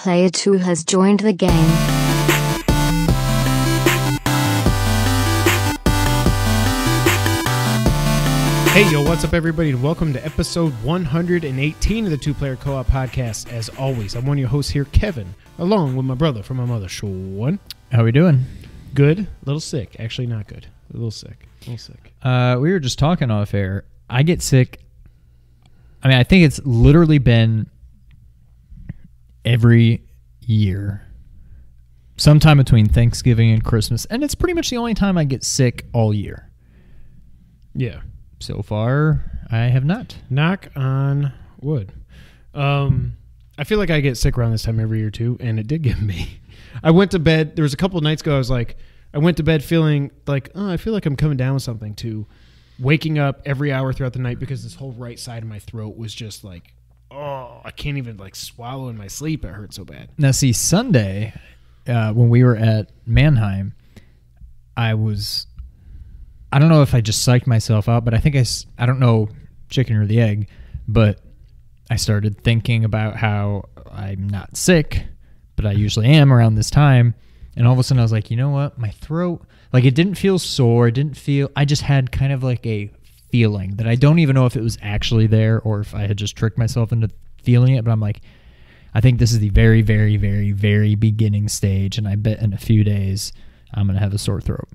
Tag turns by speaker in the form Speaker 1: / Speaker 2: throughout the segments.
Speaker 1: Player 2 has joined the game.
Speaker 2: Hey, yo, what's up, everybody, and welcome to episode 118 of the Two Player Co-op Podcast. As always, I'm one of your hosts here, Kevin, along with my brother from my mother, Sean.
Speaker 3: How we doing?
Speaker 2: Good. A little sick. Actually, not good. A little sick.
Speaker 3: We were just talking off air. I get sick. I mean, I think it's literally been every year, sometime between Thanksgiving and Christmas, and it's pretty much the only time I get sick all year.
Speaker 2: Yeah.
Speaker 3: So far, I have not.
Speaker 2: Knock on wood. I feel like I get sick around this time every year, too, and it did get me. I went to bed. There was a couple of nights ago, I went to bed feeling like, I feel like I'm coming down with something, to waking up every hour throughout the night because this whole right side of my throat was just like, I can't even swallow in my sleep. It hurt so bad.
Speaker 3: Now, see, Sunday, when we were at Mannheim, I don't know if I just psyched myself out, but I think I don't know, chicken or the egg, but I started thinking about how I'm not sick, but I usually am around this time. And all of a sudden I was like, you know what? My throat, it didn't feel sore. I just had kind of like a feeling that I don't even know if it was actually there or if I had just tricked myself into feeling it. But I'm like, I think this is the very, very, very, very beginning stage. And I bet in a few days I'm going to have a sore throat.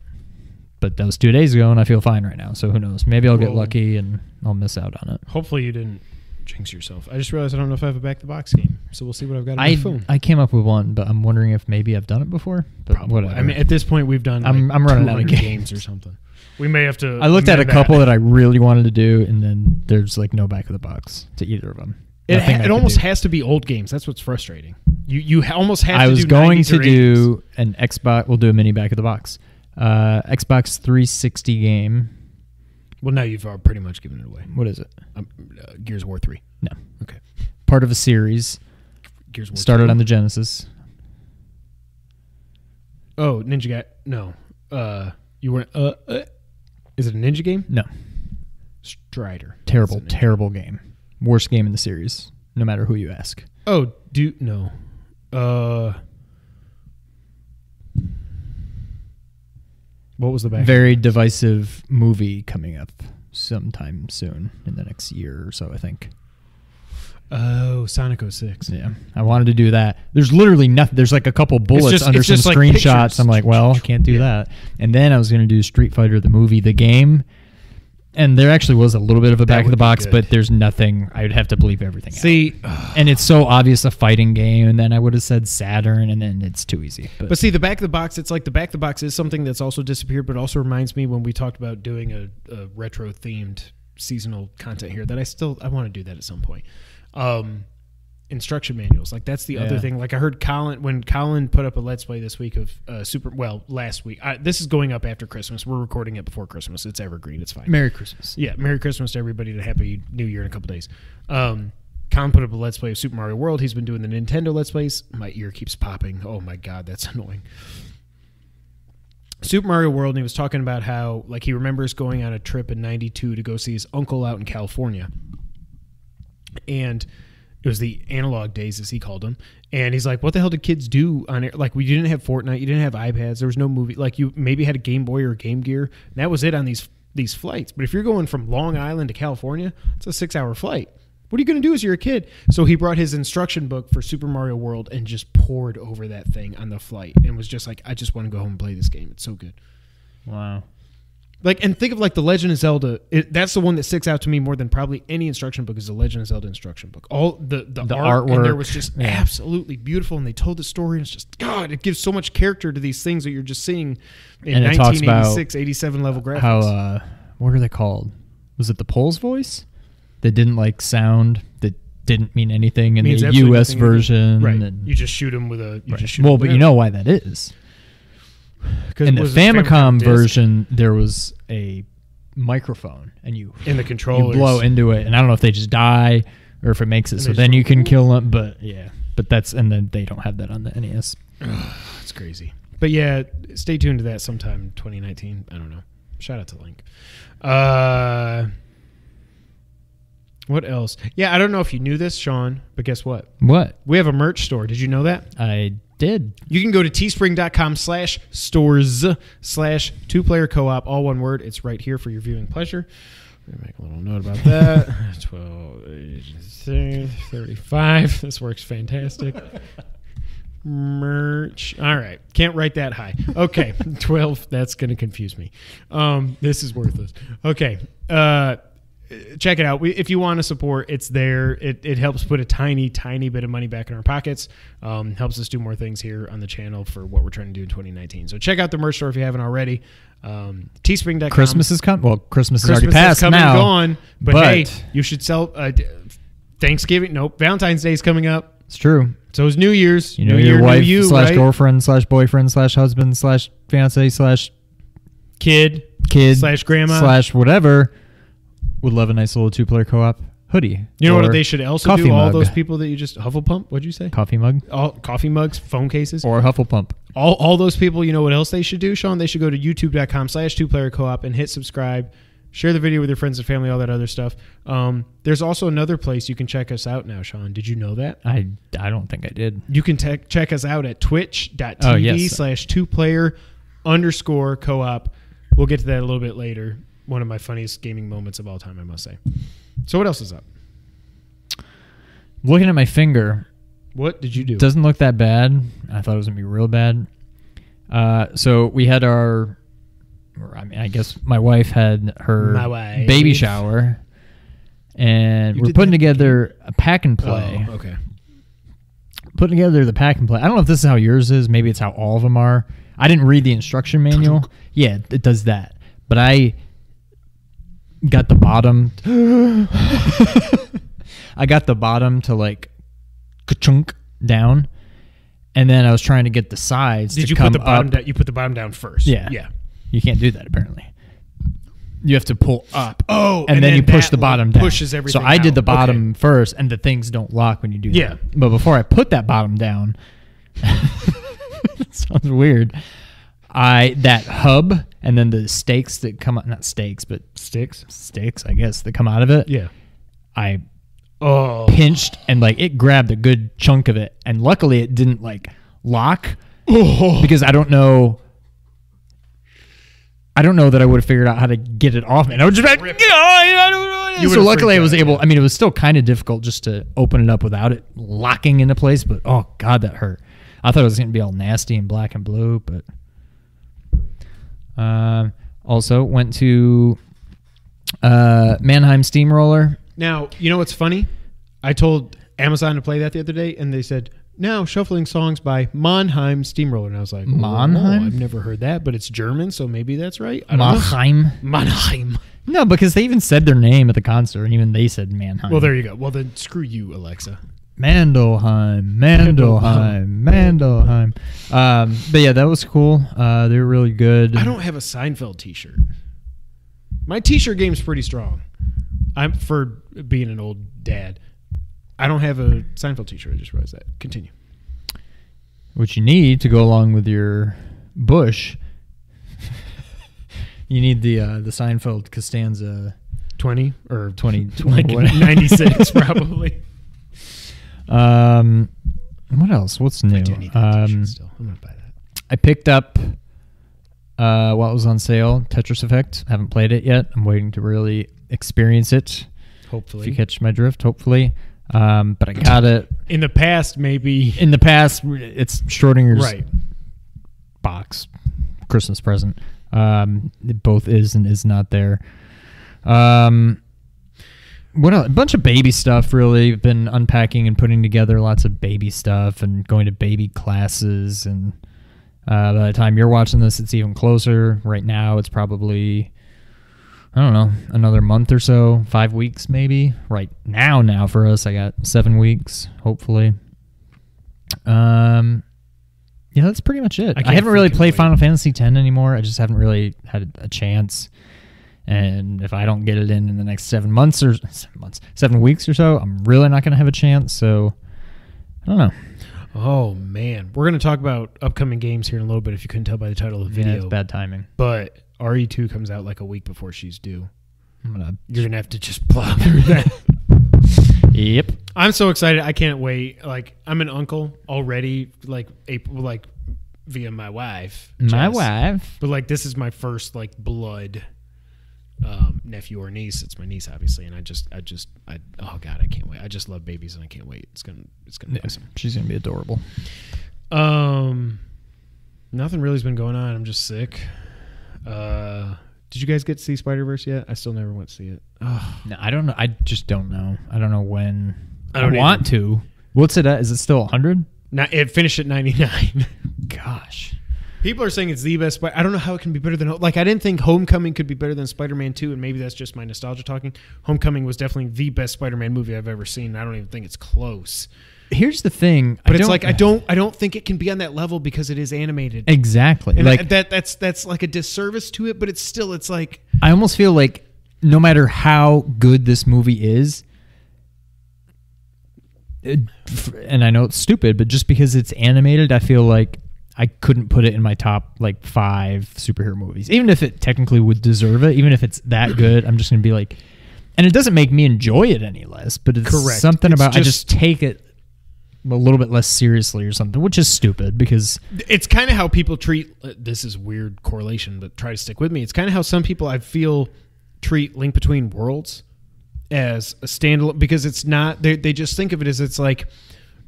Speaker 3: But that was 2 days ago, and I feel fine right now. So who knows? Maybe I'll get lucky, and I'll miss out on it.
Speaker 2: Hopefully you didn't jinx yourself. I just realized I don't know if I have a back-to-box game, so we'll see what I've got on my phone.
Speaker 3: I came up with one, but I'm wondering if maybe I've done it before. But
Speaker 2: Probably.
Speaker 3: Whatever.
Speaker 2: I mean, at this point, we've done
Speaker 3: I'm running out of
Speaker 2: games or something. We may have to.
Speaker 3: I looked at a couple that I really wanted to do, and then there's no back of the box to either of them.
Speaker 2: It almost has to be old games. That's what's frustrating. You almost have to do
Speaker 3: I was going to
Speaker 2: 90s or
Speaker 3: do an Xbox. We'll do a mini back of the box. Xbox 360 game.
Speaker 2: Well, now you've pretty much given it away.
Speaker 3: What is it?
Speaker 2: Gears of War 3.
Speaker 3: No.
Speaker 2: Okay.
Speaker 3: Part of a series.
Speaker 2: Gears of War
Speaker 3: started
Speaker 2: 2.
Speaker 3: on the Genesis.
Speaker 2: Oh, Ninja Guy. No. You weren't. Is it a Ninja game?
Speaker 3: No.
Speaker 2: Strider.
Speaker 3: Terrible game. Worst game in the series, no matter who you ask.
Speaker 2: Oh, no. What was the back?
Speaker 3: Very divisive movie coming up sometime soon in the next year or so, I think.
Speaker 2: Oh, Sonic 06.
Speaker 3: Yeah, I wanted to do that. There's literally nothing. There's a couple bullets under some screenshots.
Speaker 2: Pictures.
Speaker 3: I'm like, well, I can't do that. And then I was going to do Street Fighter, the movie, the game. And there actually was a little bit of a back of the box, but there's nothing. I would have to believe everything out. And it's so obvious a fighting game, and then I would have said Saturn, and then it's too easy. But
Speaker 2: see, the back of the box, it's like the back of the box is something that's also disappeared, but also reminds me when we talked about doing a retro-themed seasonal content here that I want to do that at some point. Instruction manuals, that's the other thing. I heard when Colin put up a Let's Play this week of last week. This is going up after Christmas. We're recording it before Christmas. It's evergreen. It's fine.
Speaker 3: Merry Christmas.
Speaker 2: Yeah, Merry Christmas to everybody and a Happy New Year in a couple days. Colin put up a Let's Play of Super Mario World. He's been doing the Nintendo Let's Plays. My ear keeps popping. Oh my God, that's annoying. Super Mario World, and he was talking about how he remembers going on a trip in '92 to go see his uncle out in California. And it was the analog days, as he called them. And he's like, what the hell did kids do on air? We didn't have Fortnite. You didn't have iPads. There was no movie. You maybe had a Game Boy or a Game Gear. And that was it on these flights. But if you're going from Long Island to California, it's a 6-hour flight. What are you going to do as you're a kid? So he brought his instruction book for Super Mario World and just poured over that thing on the flight. And was just like, I just want to go home and play this game. It's so good.
Speaker 3: Wow.
Speaker 2: And think of The Legend of Zelda. That's the one that sticks out to me more than probably any instruction book is the Legend of Zelda instruction book. All the artwork in there was just absolutely beautiful, and they told the story, and it's just, God, it gives so much character to these things that you're just seeing in 1986, 87 level graphics.
Speaker 3: How, what are they called? Was it the Pole's voice? That didn't sound, that didn't mean anything in the US version.
Speaker 2: Right.
Speaker 3: And,
Speaker 2: you just shoot them with a...
Speaker 3: but you know why that is. In the Famicom version, there was a microphone, and
Speaker 2: in the controllers,
Speaker 3: you blow into it, and I don't know if they just die or if it makes it so then you can kill them. But and then they don't have that on the NES.
Speaker 2: It's crazy. But yeah, stay tuned to that sometime in 2019. I don't know. Shout out to Link. What else? Yeah, I don't know if you knew this, Sean, but guess what?
Speaker 3: What?
Speaker 2: We have a merch store. Did you know that?
Speaker 3: I did.
Speaker 2: You can go to teespring.com/stores/2player co-op, all one word. It's right here for your viewing pleasure. I'm going to make a little note about that. 12, 35. This works fantastic. Merch. All right. Can't write that high. Okay. 12. That's going to confuse me. This is worthless. Okay. Check it out. If you want to support, it's there. It helps put a tiny bit of money back in our pockets. Helps us do more things here on the channel for what we're trying to do in 2019. So check out the merch store if you haven't already. Teespring.com.
Speaker 3: Christmas is coming. Well, Christmas is already
Speaker 2: Christmas
Speaker 3: passed
Speaker 2: come
Speaker 3: now.
Speaker 2: and gone. But hey,
Speaker 3: but-
Speaker 2: you should sell Thanksgiving. Nope. Valentine's Day is coming up.
Speaker 3: It's true.
Speaker 2: So is New Year's.
Speaker 3: You know,
Speaker 2: New
Speaker 3: your
Speaker 2: Year,
Speaker 3: wife
Speaker 2: new you,
Speaker 3: slash
Speaker 2: right?
Speaker 3: girlfriend slash boyfriend slash husband slash fiance slash
Speaker 2: kid
Speaker 3: slash
Speaker 2: grandma
Speaker 3: slash whatever would love a nice little 2-player co-op hoodie.
Speaker 2: You know
Speaker 3: or
Speaker 2: what they should also
Speaker 3: coffee
Speaker 2: do? All
Speaker 3: mug.
Speaker 2: those people that you just Hufflepump. What'd you say?
Speaker 3: Coffee mug
Speaker 2: All coffee mugs, phone cases.
Speaker 3: or Hufflepump.
Speaker 2: All those people. You know what else they should do, Sean? They should go to youtube.com/2player co-op and hit subscribe. Share the video with your friends and family, all that other stuff. There's also another place you can check us out now, Sean. Did you know that?
Speaker 3: I don't think I did.
Speaker 2: You can check us out at twitch.tv
Speaker 3: Oh, yes.
Speaker 2: /2player_co-op. We'll get to that a little bit later. One of my funniest gaming moments of all time, I must say. So what else is up?
Speaker 3: Looking at my finger,
Speaker 2: What did you do?
Speaker 3: doesn't look that bad. I thought it was going to be real bad. So we had I guess my wife had her baby shower, and we're
Speaker 2: did
Speaker 3: putting
Speaker 2: that
Speaker 3: together a pack and play.
Speaker 2: Oh, okay.
Speaker 3: Putting together the pack and play. I don't know if this is how yours is. Maybe it's how all of them are. I didn't read the instruction manual. Yeah, it does that. But I got the bottom. I got the bottom to like ka-chunk down, and then I was trying to get the sides.
Speaker 2: Did
Speaker 3: to
Speaker 2: you
Speaker 3: come
Speaker 2: put the bottom
Speaker 3: up.
Speaker 2: down? You put the bottom down first.
Speaker 3: Yeah.
Speaker 2: Yeah.
Speaker 3: You can't do that apparently. You have to pull up.
Speaker 2: Oh,
Speaker 3: and then you push
Speaker 2: that,
Speaker 3: the bottom
Speaker 2: like,
Speaker 3: down.
Speaker 2: pushes everything
Speaker 3: So I did
Speaker 2: out.
Speaker 3: the bottom
Speaker 2: Okay.
Speaker 3: first, and the things don't lock when you do
Speaker 2: Yeah.
Speaker 3: that. But before I put that bottom down, it sounds weird. That hub and then the stakes that come out, not stakes, but sticks, I guess, that come out of it.
Speaker 2: Yeah.
Speaker 3: I
Speaker 2: Oh.
Speaker 3: pinched and like it grabbed a good chunk of it, and luckily it didn't like lock because I don't know that I would have figured out how to get it off, and I would just like, I don't know.
Speaker 2: You
Speaker 3: So
Speaker 2: would've
Speaker 3: luckily I
Speaker 2: freaked
Speaker 3: was
Speaker 2: out,
Speaker 3: able.
Speaker 2: yeah.
Speaker 3: I mean, it was still kind of difficult just to open it up without it locking into place. But oh god, that hurt. I thought it was going to be all nasty and black and blue, but also went to Mannheim Steamroller.
Speaker 2: Now, you know what's funny? I told Amazon to play that the other day, and they said, now shuffling songs by Mannheim Steamroller. And I was like,
Speaker 3: Mannheim?
Speaker 2: I've never heard that, but it's German, so maybe that's right. I don't know.
Speaker 3: Mannheim.
Speaker 2: Mannheim.
Speaker 3: No, because they even said their name at the concert, and even they said Mannheim.
Speaker 2: Well, there you go. Well, then screw you, Alexa.
Speaker 3: Mandelheim. But yeah, that was cool. They were really good.
Speaker 2: I don't have a Seinfeld t-shirt. My t-shirt game's pretty strong. I'm for being an old dad. I don't have a Seinfeld t-shirt. I just realized that. Continue.
Speaker 3: What you need to go along with your bush, you need the Seinfeld Costanza
Speaker 2: 20 or
Speaker 3: 20,
Speaker 2: like
Speaker 3: 20
Speaker 2: 96 probably.
Speaker 3: What else? What's new?
Speaker 2: I do need that t-shirt still. I'm gonna buy that.
Speaker 3: I picked up while it was on sale, Tetris Effect. Haven't played it yet. I'm waiting to really experience it.
Speaker 2: Hopefully.
Speaker 3: If you catch my drift, hopefully. But I got it.
Speaker 2: In the past, maybe.
Speaker 3: In the past, it's Schrodinger's
Speaker 2: Right.
Speaker 3: box Christmas present. It both is and is not there. What else? A bunch of baby stuff, really. Been unpacking and putting together lots of baby stuff and going to baby classes. And by the time you're watching this, it's even closer. Right now, it's probably, I don't know, another month or so, 5 weeks maybe. Right now for us, I got 7 weeks, hopefully. Yeah, that's pretty much it. I haven't really
Speaker 2: freaking
Speaker 3: played
Speaker 2: wait.
Speaker 3: Final Fantasy X anymore. I just haven't really had a chance. And if I don't get it in the next 7 weeks or so, I'm really not going to have a chance. So, I don't know.
Speaker 2: Oh, man. We're going to talk about upcoming games here in a little bit if you couldn't tell by the title of the
Speaker 3: Yeah,
Speaker 2: video.
Speaker 3: it's bad timing.
Speaker 2: But RE2 comes out like a week before she's due.
Speaker 3: I'm gonna
Speaker 2: You're going to have to just plow through that.
Speaker 3: Yep.
Speaker 2: I'm so excited. I can't wait. Like, I'm an uncle already, like April, like via my wife.
Speaker 3: My
Speaker 2: Jess.
Speaker 3: wife.
Speaker 2: But like, this is my first like blood nephew or niece. It's my niece, obviously, and oh god, I can't wait. I just love babies, and I can't wait. It's gonna be awesome.
Speaker 3: She's gonna be adorable.
Speaker 2: Nothing really's been going on. I'm just sick. Did you guys get to see Spider-Verse yet? I still never went to see it. Oh.
Speaker 3: No, I don't know. I just don't know. I don't know when.
Speaker 2: I don't
Speaker 3: want to. What's it at? Is it still 100?
Speaker 2: Now, it finished at 99.
Speaker 3: Gosh.
Speaker 2: People are saying it's the best. I don't know how it can be better than. Like, I didn't think Homecoming could be better than Spider-Man 2, and maybe that's just my nostalgia talking. Homecoming was definitely the best Spider-Man movie I've ever seen. I don't even think it's close.
Speaker 3: Here's the thing.
Speaker 2: But it's like I don't think it can be on that level because it is animated.
Speaker 3: Exactly.
Speaker 2: And
Speaker 3: like
Speaker 2: that's like a disservice to it, but it's like
Speaker 3: I almost feel like no matter how good this movie is, and I know it's stupid, but just because it's animated, I feel like I couldn't put it in my top like 5 superhero movies. Even if it technically would deserve it, even if it's that good, I'm just going to be like, and it doesn't make me enjoy it any less, but it's
Speaker 2: correct.
Speaker 3: Something
Speaker 2: It's
Speaker 3: about I just take it a little bit less seriously or something, which is stupid because
Speaker 2: it's kind of how people treat this is weird correlation, but try to stick with me. It's kind of how some people I feel treat Link Between Worlds as a standalone, because it's not, they just think of it as it's like,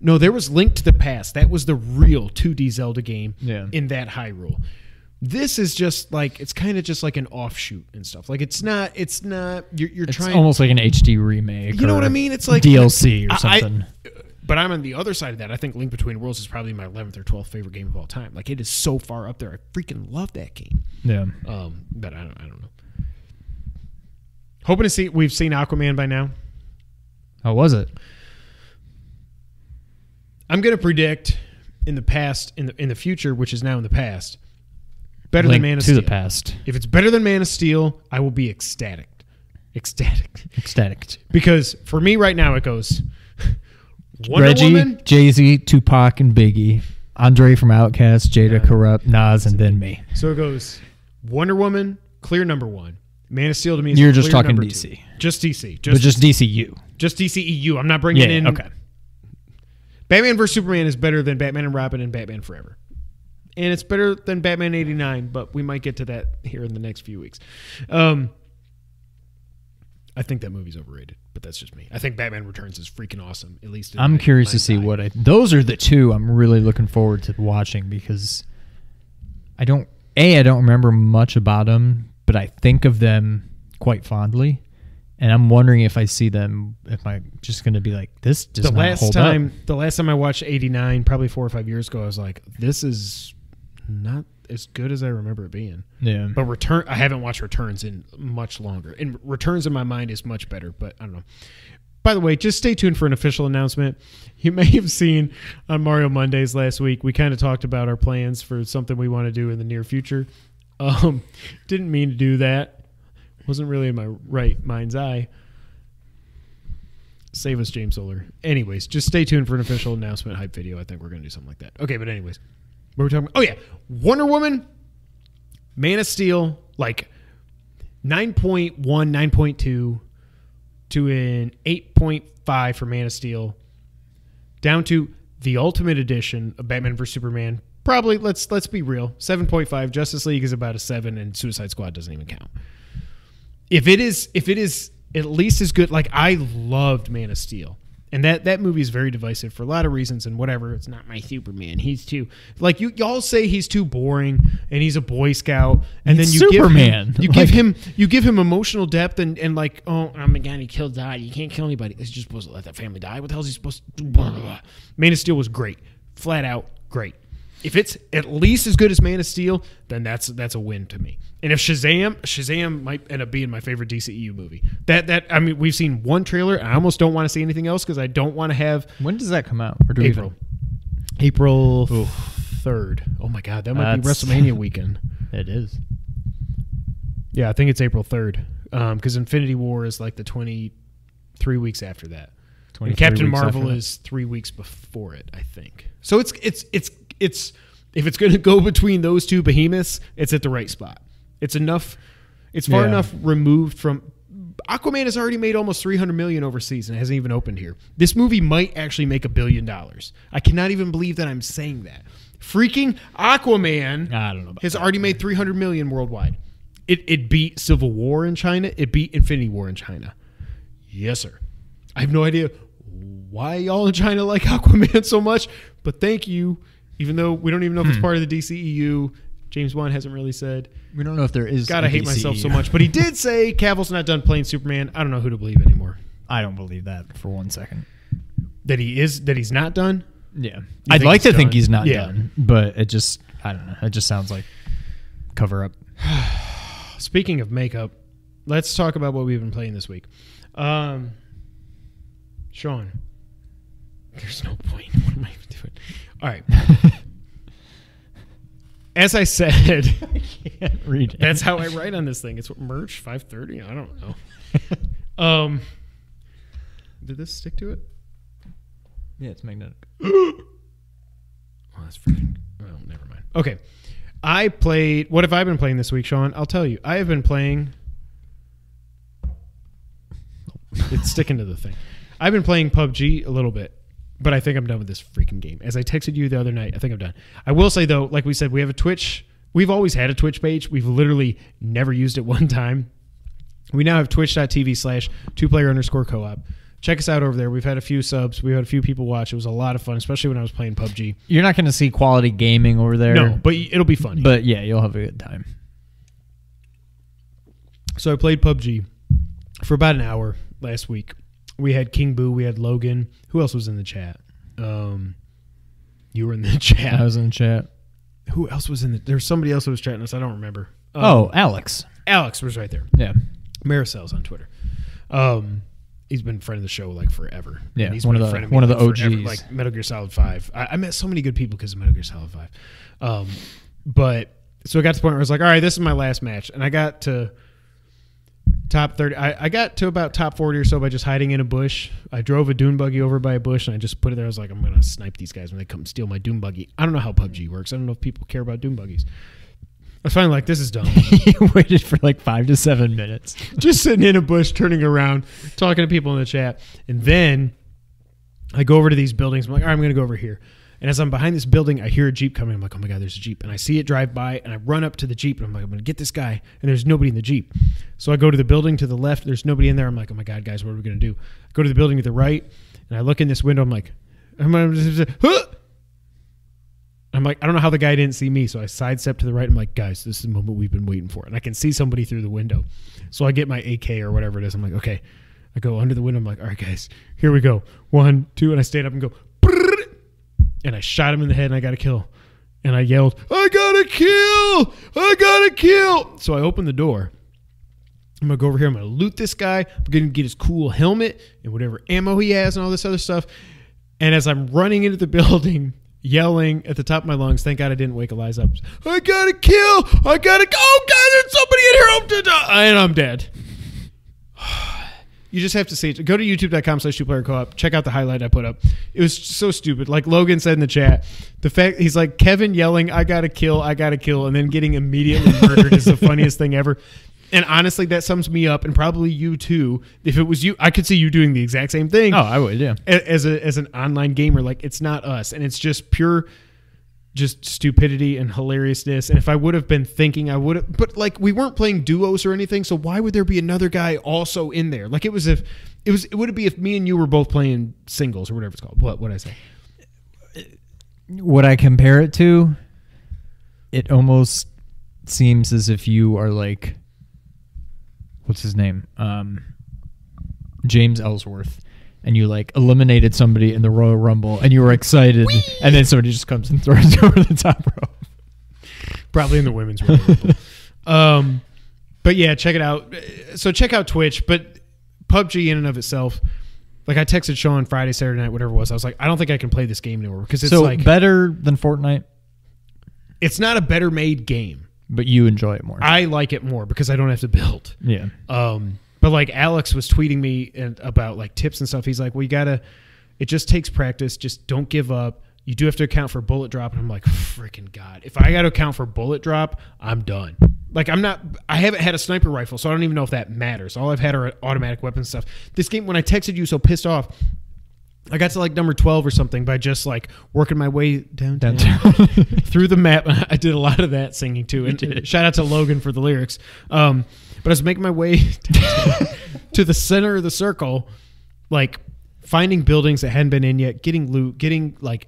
Speaker 2: no, there was Link to the Past. That was the real 2D Zelda game in that Hyrule. This is just like, it's kind of just like an offshoot and stuff. Like it's not you're
Speaker 3: it's
Speaker 2: trying
Speaker 3: almost like an HD remake.
Speaker 2: You know what I mean? It's like
Speaker 3: DLC or something.
Speaker 2: But I'm on the other side of that. I think Link Between Worlds is probably my 11th or 12th favorite game of all time. Like, it is so far up there. I freaking love that game.
Speaker 3: Yeah.
Speaker 2: But I don't know. Hoping to see. We've seen Aquaman by now.
Speaker 3: How was it?
Speaker 2: I'm going to predict in the past, in the future, which is now in the past, better
Speaker 3: Link
Speaker 2: than Man of
Speaker 3: to
Speaker 2: Steel.
Speaker 3: the Past.
Speaker 2: If it's better than Man of Steel, I will be ecstatic.
Speaker 3: Ecstatic.
Speaker 2: Because for me right now, it goes Wonder
Speaker 3: Reggie,
Speaker 2: Woman,
Speaker 3: Jay-Z, Tupac, and Biggie. Andre from Outkast, Jada, Corrupt, Nas, and then me.
Speaker 2: So it goes Wonder Woman, clear number 1. Man of Steel to me is
Speaker 3: You're just
Speaker 2: clear
Speaker 3: talking
Speaker 2: number
Speaker 3: DC.
Speaker 2: 2. Just DC.
Speaker 3: But just DCU.
Speaker 2: Just DCEU. I'm not bringing in.
Speaker 3: Okay.
Speaker 2: Batman vs. Superman is better than Batman and Robin and Batman Forever. And it's better than Batman 89, but we might get to that here in the next few weeks. I think that movie's overrated, but that's just me. I think Batman Returns is freaking awesome, at least in
Speaker 3: I'm
Speaker 2: my
Speaker 3: curious to
Speaker 2: mind's
Speaker 3: see
Speaker 2: eye.
Speaker 3: those are the two I'm really looking forward to watching because I don't remember much about them, but I think of them quite fondly. And I'm wondering if I see them, if I'm just going to be like, this does
Speaker 2: The
Speaker 3: not hold up.
Speaker 2: The last time I watched 89, probably 4 or 5 years ago, I was like, this is not as good as I remember it being.
Speaker 3: Yeah.
Speaker 2: But I haven't watched Returns in much longer. And Returns in my mind is much better, but I don't know. By the way, just stay tuned for an official announcement. You may have seen on Mario Mondays last week, we kind of talked about our plans for something we want to do in the near future. Didn't mean to do that. Wasn't really in my right mind's eye. Save us, James Solar. Anyways, just stay tuned for an official announcement hype video. I think we're going to do something like that. Okay, but anyways. What were we talking about? Oh, yeah. Wonder Woman, Man of Steel, like 9.1, 9.2 to an 8.5 for Man of Steel, down to the Ultimate Edition of Batman vs. Superman. Probably, let's be real, 7.5. Justice League is about a 7, and Suicide Squad doesn't even count. If it is at least as good, like I loved Man of Steel. And that movie is very divisive for a lot of reasons and whatever. It's not my Superman. He's too, like y'all say he's too boring and he's a Boy Scout. And
Speaker 3: He's
Speaker 2: then
Speaker 3: Superman.
Speaker 2: you give him emotional depth and like, oh, I'm a guy and he killed God. You can't kill anybody. Is he just supposed to let that family die? What the hell is he supposed to do? Blah, blah, blah. Man of Steel was great. Flat out great. If it's at least as good as Man of Steel, then that's a win to me. And if Shazam might end up being my favorite DCEU movie. That I mean, we've seen one trailer. And I almost don't want to see anything else because I don't want to have.
Speaker 3: When does that come out? Or do
Speaker 2: April 3rd. Oh my God, that might be WrestleMania weekend.
Speaker 3: It is.
Speaker 2: Yeah, I think it's April 3rd. Because Infinity War is like the 23 weeks after that. And Captain Marvel is 3 weeks before it, I think. So it's if it's going to go between those two behemoths, it's at the right spot. It's enough. It's far enough removed from Aquaman has already made almost $300 million overseas and it hasn't even opened here. This movie might actually make $1 billion. I cannot even believe that I'm saying that. Freaking Aquaman
Speaker 3: I don't know about
Speaker 2: has
Speaker 3: that.
Speaker 2: already made $300 million worldwide. It beat Civil War in China. It beat Infinity War in China. Yes, sir. I have no idea why y'all in China like Aquaman so much, but thank you. Even though we don't even know if it's part of the DCEU, James Wan hasn't really said.
Speaker 3: We don't know if there is.
Speaker 2: God, I hate myself
Speaker 3: DCEU.
Speaker 2: so much. But he did say Cavill's not done playing Superman. I don't know who to believe anymore.
Speaker 3: I don't believe that for 1 second.
Speaker 2: That he's not done?
Speaker 3: Yeah,
Speaker 2: You
Speaker 3: I'd
Speaker 2: think
Speaker 3: like
Speaker 2: he's
Speaker 3: to think
Speaker 2: done?
Speaker 3: he's not
Speaker 2: Yeah.
Speaker 3: done, but it just, I don't know. It just sounds like cover up.
Speaker 2: Speaking of makeup, let's talk about what we've been playing this week. Sean, there's no point. What am I even doing? All right. As I said,
Speaker 3: I can't read it.
Speaker 2: that's how I write on this thing. It's merch 5:30. I don't know. Did this stick to it?
Speaker 3: Yeah, it's magnetic.
Speaker 2: Oh, that's freaking. Well, never mind. Okay. I played. What have I been playing this week, Sean? I'll tell you. I have been playing. It's sticking to the thing. I've been playing PUBG a little bit, but I think I'm done with this freaking game. As I texted you the other night, I think I'm done. I will say, though, like we said, we have a Twitch. We've always had a Twitch page. We've literally never used it one time. We now have twitch.tv/2player_co-op. Check us out over there. We've had a few subs. We had a few people watch. It was a lot of fun, especially when I was playing PUBG.
Speaker 3: You're not going to see quality gaming over there.
Speaker 2: No, but it'll be funny.
Speaker 3: But yeah, you'll have a good time.
Speaker 2: So I played PUBG for about an hour last week. We had King Boo. We had Logan. Who else was in the chat? You were in the chat.
Speaker 3: I was in the chat.
Speaker 2: Who else was in the... There's somebody else who was chatting us. I don't remember.
Speaker 3: Alex.
Speaker 2: Alex was right there.
Speaker 3: Yeah.
Speaker 2: Maricel's on Twitter. He's been a friend of the show like forever.
Speaker 3: Yeah,
Speaker 2: And he's
Speaker 3: one
Speaker 2: been
Speaker 3: of
Speaker 2: a
Speaker 3: the-
Speaker 2: friend of me
Speaker 3: one of the
Speaker 2: forever,
Speaker 3: OGs.
Speaker 2: like Metal Gear Solid 5. I met so many good people because of Metal Gear Solid 5. But so I got to the point where I was like, all right, this is my last match. And I got to top 30. I got to about top 40 or so by just hiding in a bush. I drove a dune buggy over by a bush and I just put it there. I was like, I'm going to snipe these guys when they come steal my dune buggy. I don't know how PUBG works. I don't know if people care about dune buggies. I was finally like, this is dumb.
Speaker 3: You waited for like 5 to 7 minutes.
Speaker 2: Just sitting in a bush, turning around, talking to people in the chat. And then I go over to these buildings. I'm like, all right, I'm going to go over here. And as I'm behind this building, I hear a Jeep coming. I'm like, oh my God, there's a Jeep. And I see it drive by and I run up to the Jeep and I'm like, I'm going to get this guy. And there's nobody in the Jeep. So I go to the building to the left. There's nobody in there. I'm like, oh my God, guys, what are we going to do? I go to the building to the right and I look in this window. I'm like, huh? I'm like, I don't know how the guy didn't see me. So I sidestep to the right. I'm like, guys, this is the moment we've been waiting for. And I can see somebody through the window. So I get my AK or whatever it is. I'm like, okay. I go under the window. I'm like, all right, guys, here we go. 1, 2. And I stand up and go, brrr, and I shot him in the head and I got a kill. And I yelled, I got a kill. I got a kill. So I opened the door. I'm going to go over here. I'm going to loot this guy. I'm going to get his cool helmet and whatever ammo he has and all this other stuff. And as I'm running into the building, yelling at the top of my lungs, thank God I didn't wake Eliza up. I got a kill. I got a... Oh, God, there's somebody in here. I'm dead. And I'm dead. You just have to see it. Go to youtube.com/2player-co-op. Check out the highlight I put up. It was so stupid. Like Logan said in the chat, the fact he's like, Kevin yelling, I got to kill, and then getting immediately murdered is the funniest thing ever. And honestly, that sums me up, and probably you too. If it was you, I could see you doing the exact same thing.
Speaker 3: Oh, I would, yeah.
Speaker 2: As an online gamer, like it's not us, and it's just pure, just stupidity and hilariousness. And if I would have been thinking, I would have. But like we weren't playing duos or anything, so why would there be another guy also in there? Like it would be if me and you were both playing singles or whatever it's called. What would I say?
Speaker 3: What I compare it to, it almost seems as if you are like, what's his name? James Ellsworth. And you like eliminated somebody in the Royal Rumble and you were excited. Whee! And then somebody just comes and throws you over the top rope.
Speaker 2: Probably in the women's Royal Rumble. But yeah, check it out. So check out Twitch. But PUBG in and of itself, like I texted Sean Friday, Saturday night, whatever it was. I was like, I don't think I can play this game anymore because it's
Speaker 3: so
Speaker 2: like
Speaker 3: better than Fortnite,
Speaker 2: it's not a better made game.
Speaker 3: but you enjoy it more.
Speaker 2: I like it more because I don't have to build.
Speaker 3: Yeah.
Speaker 2: But like Alex was tweeting me about like tips and stuff. He's like, well, it just takes practice. Just don't give up. You do have to account for bullet drop. And I'm like, freaking God. If I got to account for bullet drop, I'm done. Like I haven't had a sniper rifle, so I don't even know if that matters. All I've had are automatic weapon stuff. This game, when I texted you so pissed off, I got to like number 12 or something by just like working my way downtown through the map. I did a lot of that singing too. And shout out to Logan for the lyrics. But I was making my way to the center of the circle, like finding buildings that hadn't been in yet, getting loot,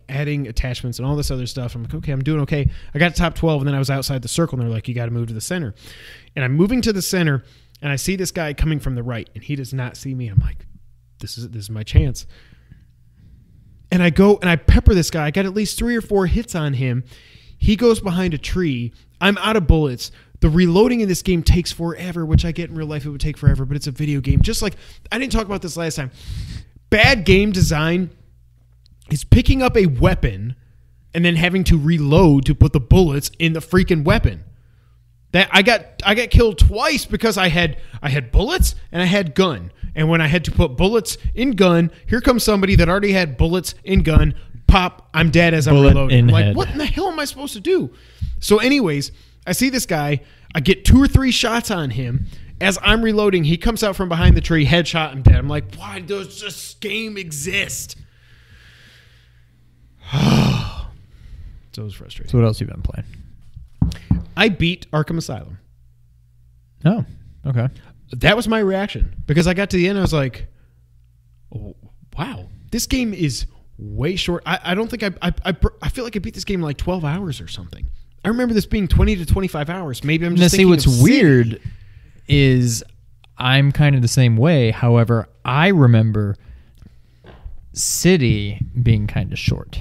Speaker 2: adding attachments and all this other stuff. I'm like, okay, I'm doing okay. I got to top 12 and then I was outside the circle and they're like, you got to move to the center. And I'm moving to the center and I see this guy coming from the right and he does not see me. I'm like, this is my chance. And I go and I pepper this guy. I got at least 3 or 4 hits on him. He goes behind a tree. I'm out of bullets. The reloading in this game takes forever, which I get in real life. It would take forever, but it's a video game. Just like, I didn't talk about this last time. Bad game design is picking up a weapon and then having to reload to put the bullets in the freaking weapon. That I got killed twice because I had bullets and I had gun. And when I had to put bullets in gun, here comes somebody that already had bullets in gun. Pop, I'm dead as I'm reloading. I'm like, what in the hell am I supposed to do? So anyways, I see this guy. I get 2 or 3 shots on him. As I'm reloading, he comes out from behind the tree, headshot, I'm dead. I'm like, why does this game exist? So it was frustrating.
Speaker 3: So what else have you been playing?
Speaker 2: I beat Arkham Asylum.
Speaker 3: Oh, okay.
Speaker 2: That was my reaction because I got to the end. I was like, oh, wow, this game is way short. I don't think I feel like I beat this game in like 12 hours or something. I remember this being 20 to 25 hours. Maybe I'm just thinking
Speaker 3: what's weird is I'm kind of the same way. However, I remember City being kind of short.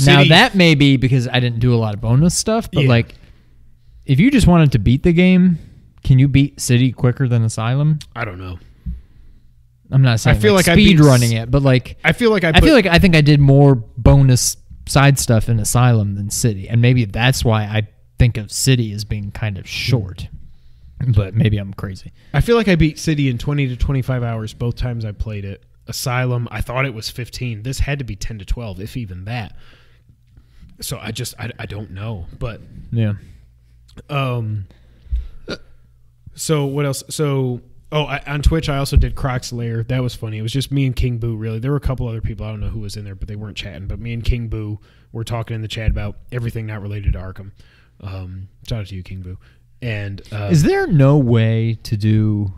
Speaker 3: Now that may be because I didn't do a lot of bonus stuff, but like if you just wanted to beat the game, can you beat City quicker than Asylum?
Speaker 2: I don't know.
Speaker 3: I'm not saying
Speaker 2: I feel like
Speaker 3: speed running it, but like
Speaker 2: I feel like
Speaker 3: I think I did more bonus side stuff in Asylum than City, and maybe that's why I think of City as being kind of short. But maybe I'm crazy.
Speaker 2: I feel like I beat City in 20 to 25 hours both times I played it. Asylum, I thought it was 15. This had to be 10 to 12, if even that. So I don't know, but
Speaker 3: yeah.
Speaker 2: So what else? So on Twitch I also did Croc's Lair. That was funny. It was just me and King Boo. Really, there were a couple other people. I don't know who was in there, but they weren't chatting. But me and King Boo were talking in the chat about everything not related to Arkham. Shout out to you, King Boo. And
Speaker 3: is there no way to do?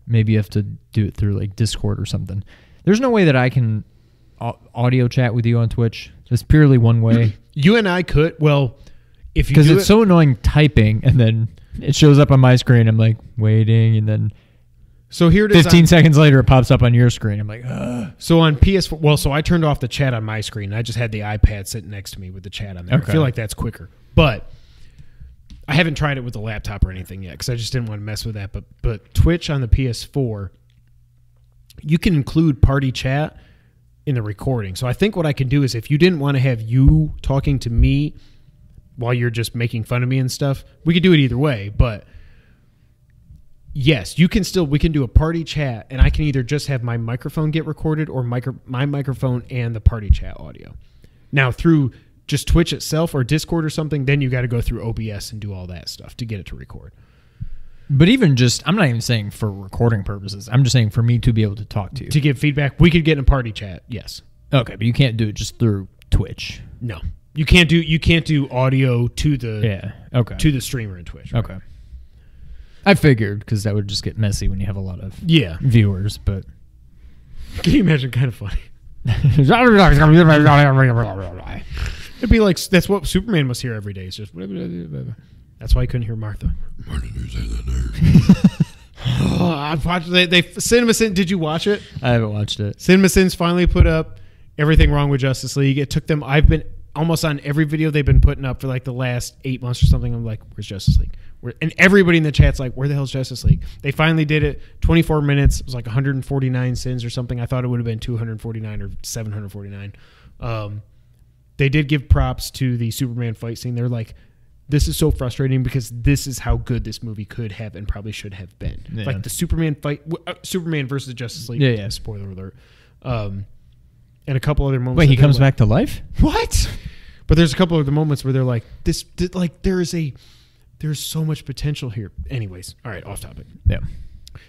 Speaker 3: Maybe you have to do it through like Discord or something. There's no way that I can audio chat with you on Twitch. Just purely one way.
Speaker 2: You and I could. Well, if you
Speaker 3: because it's so annoying typing and then it shows up on my screen. I'm like waiting, and then
Speaker 2: so here it is.
Speaker 3: 15 seconds later, it pops up on your screen. I'm like, ugh.
Speaker 2: So on PS4, well, so I turned off the chat on my screen. I just had the iPad sitting next to me with the chat on there.
Speaker 3: Okay.
Speaker 2: I feel like that's quicker, but I haven't tried it with the laptop or anything yet because I just didn't want to mess with that. But Twitch on the PS4, you can include party chat in the recording. So I think what I can do is if you didn't want to have you talking to me while you're just making fun of me and stuff, we could do it either way. But yes, we can do a party chat, and I can either just have my microphone get recorded or my microphone and the party chat audio. Now through just Twitch itself or Discord or something, then you got to go through OBS and do all that stuff to get it to record.
Speaker 3: But even just, I'm not even saying for recording purposes. I'm just saying for me to be able to talk to you.
Speaker 2: To give feedback, we could get in a party chat, yes.
Speaker 3: Okay, but you can't do it just through Twitch.
Speaker 2: No. You can't do audio to the to the streamer in Twitch. Right?
Speaker 3: Okay. I figured because that would just get messy when you have a lot of viewers, but
Speaker 2: can you imagine? Kind of funny. It'd be like that's what Superman must hear every day. It's just that's why I couldn't hear Martha. Why did you say that name? I've watched CinemaSins. Did you watch it?
Speaker 3: I haven't watched it.
Speaker 2: CinemaSins finally put up Everything Wrong with Justice League. It took them. I've been almost on every video they've been putting up for like the last 8 months or something. I'm like, where's Justice League? And everybody in the chat's like, where the hell's Justice League? They finally did it. 24 minutes. It was like 149 sins or something. I thought it would have been 249 or 749. They did give props to the Superman fight scene. They're like, this is so frustrating because this is how good this movie could have and probably should have been. Yeah. Like the Superman fight, Superman versus Justice League.
Speaker 3: Yeah.
Speaker 2: Spoiler alert. And a couple other moments.
Speaker 3: Wait, he comes back to life?
Speaker 2: What? But there's a couple of the moments where they're like, there is a there's so much potential here. Anyways, all right, off topic.
Speaker 3: Yeah.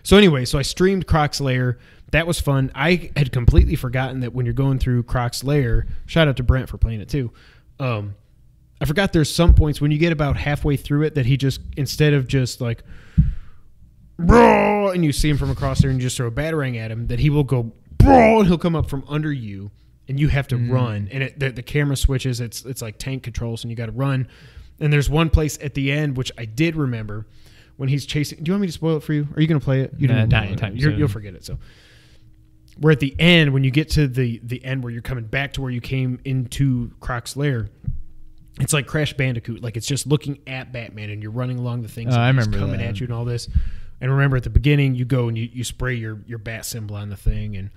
Speaker 2: So anyway, I streamed Croc's Lair. That was fun. I had completely forgotten that when you're going through Croc's Lair, shout out to Brent for playing it too. I forgot there's some points when you get about halfway through it that he just, instead of just like, bro, and you see him from across there and you just throw a batarang at him, that he will go, bro, and he'll come up from under you and you have to run. And the camera switches. It's like tank controls and you got to run. And there's one place at the end, which I did remember, when he's chasing. Do you want me to spoil it for you? Are you going to play it? You
Speaker 3: Not anytime soon.
Speaker 2: You'll forget it. So we're at the end, when you get to the end where you're coming back to where you came into Croc's Lair, it's like Crash Bandicoot. Like, it's just looking at Batman and you're running along the things
Speaker 3: I
Speaker 2: and he's
Speaker 3: remember
Speaker 2: coming
Speaker 3: that.
Speaker 2: at you and all this. And remember, at the beginning, you go and you spray your bat symbol on the thing, and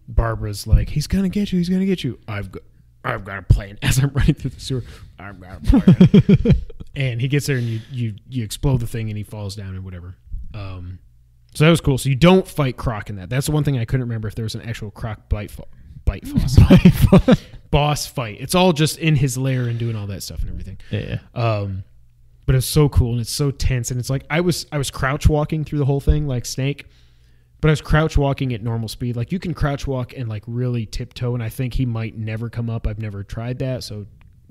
Speaker 2: Barbara's like, he's going to get you. He's going to get you. I've got a plan. As I'm running through the sewer, I've got a plan. And he gets there and you explode the thing and he falls down and whatever. So that was cool. So you don't fight Croc in that. That's the one thing I couldn't remember, if there was an actual Croc boss fight. It's all just in his lair and doing all that stuff and everything.
Speaker 3: Yeah.
Speaker 2: But it's so cool and it's so tense, and it's like I was crouch walking through the whole thing like Snake, but I was crouch walking at normal speed. Like, you can crouch walk and like really tiptoe, and I think he might never come up. I've never tried that, so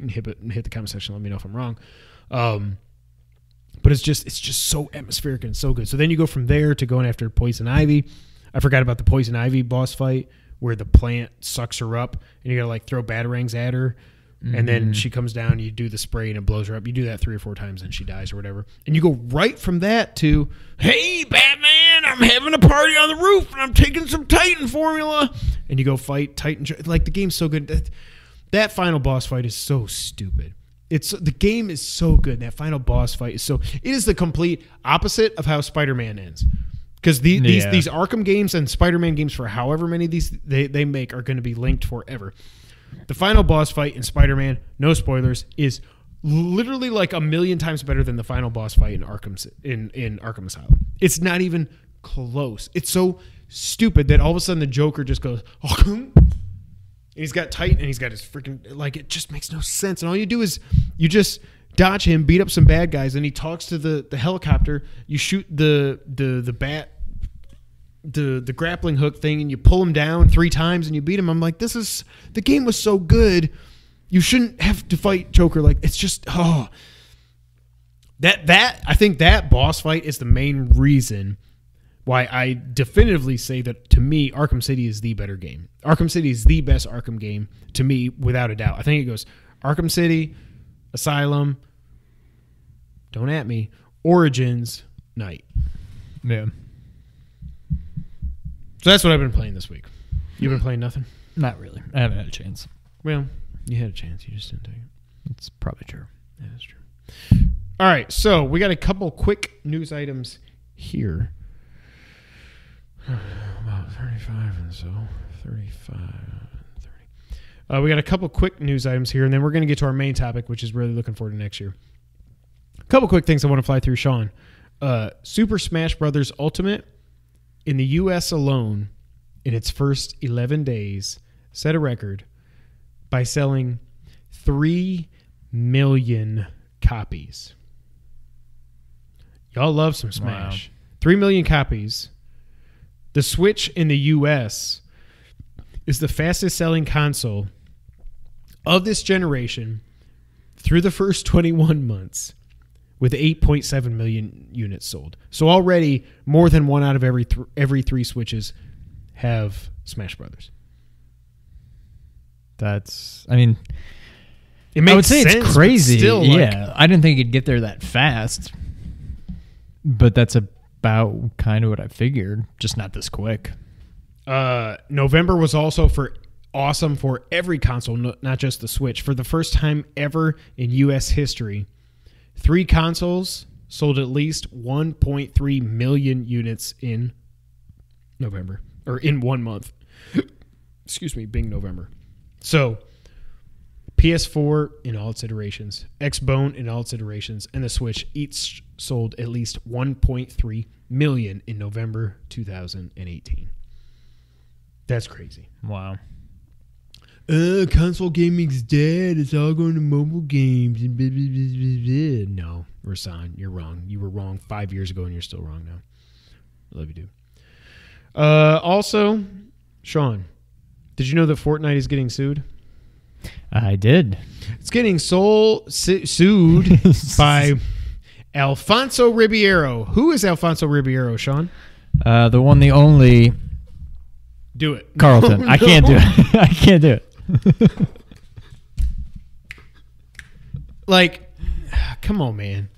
Speaker 2: hit the comment section. Let me know if I'm wrong. But it's just so atmospheric and so good. So then you go from there to going after Poison Ivy. I forgot about the Poison Ivy boss fight where the plant sucks her up and you gotta like throw batarangs at her. And then she comes down, you do the spray and it blows her up. You do that 3 or 4 times and she dies or whatever. And you go right from that to, hey, Batman, I'm having a party on the roof and I'm taking some Titan formula. And you go fight Titan. Like, the game's so good. That final boss fight is so stupid. The game is so good. That final boss fight is it is the complete opposite of how Spider-Man ends. Because these Arkham games and Spider-Man games, for however many of these they make, are going to be linked forever. The final boss fight in Spider-Man, no spoilers, is literally like 1,000,000 times better than the final boss fight in Arkham Asylum. It's not even close. It's so stupid that all of a sudden the Joker just goes, and he's got Titan and he's got his freaking, like, it just makes no sense. And all you do is you just dodge him, beat up some bad guys, and he talks to the helicopter. You shoot the bat, the grappling hook thing, and you pull him down 3 times and you beat him. I'm like, the game was so good. You shouldn't have to fight Joker. Like, it's just, that I think that boss fight is the main reason why I definitively say that, to me, Arkham City is the better game. Arkham City is the best Arkham game, to me, without a doubt. I think it goes Arkham City, Asylum, don't at me, Origins, Night.
Speaker 3: Yeah.
Speaker 2: So that's what I've been playing this week. You've been playing nothing?
Speaker 3: Not really. I haven't had a chance.
Speaker 2: Well, you had a chance. You just didn't take it.
Speaker 3: That's probably true.
Speaker 2: Yeah, that's true. All right, so we got a couple quick news items here. About 35 and so 35 and 30. We got a couple quick news items here, and then we're going to get to our main topic, which is really looking forward to next year. A couple quick things I want to fly through, Sean. Super Smash Bros. Ultimate, in the U.S. alone, in its first 11 days, set a record by selling 3 million copies. Y'all love some Smash. Wow. 3 million copies. The Switch in the U.S. is the fastest selling console of this generation through the first 21 months, with 8.7 million units sold. So already more than 1 out of every 3 Switches have Smash Brothers.
Speaker 3: That's, I mean,
Speaker 2: it makes
Speaker 3: I would say
Speaker 2: sense,
Speaker 3: it's crazy.
Speaker 2: Still,
Speaker 3: yeah, I didn't think it'd get there that fast, but that's about kind of what I figured, just not this quick.
Speaker 2: November was also awesome for every console, not just the Switch. For the first time ever in U.S. history, 3 consoles sold at least 1.3 million units in November, or in 1 month. Excuse me, being November. So, PS4 in all its iterations, Xbone in all its iterations, and the Switch each sold at least 1.3 million in November 2018. That's crazy.
Speaker 3: Wow.
Speaker 2: console gaming's dead. It's all going to mobile games. No, Rasan, you're wrong. You were wrong 5 years ago, and you're still wrong now. Love you, dude. Also, Sean, did you know that Fortnite is getting sued?
Speaker 3: I did.
Speaker 2: It's getting sued by Alfonso Ribeiro. Who is Alfonso Ribeiro, Sean?
Speaker 3: The one, the only
Speaker 2: Do it.
Speaker 3: Carlton.
Speaker 2: No,
Speaker 3: I can't do it. I can't do it.
Speaker 2: Like, come on, man.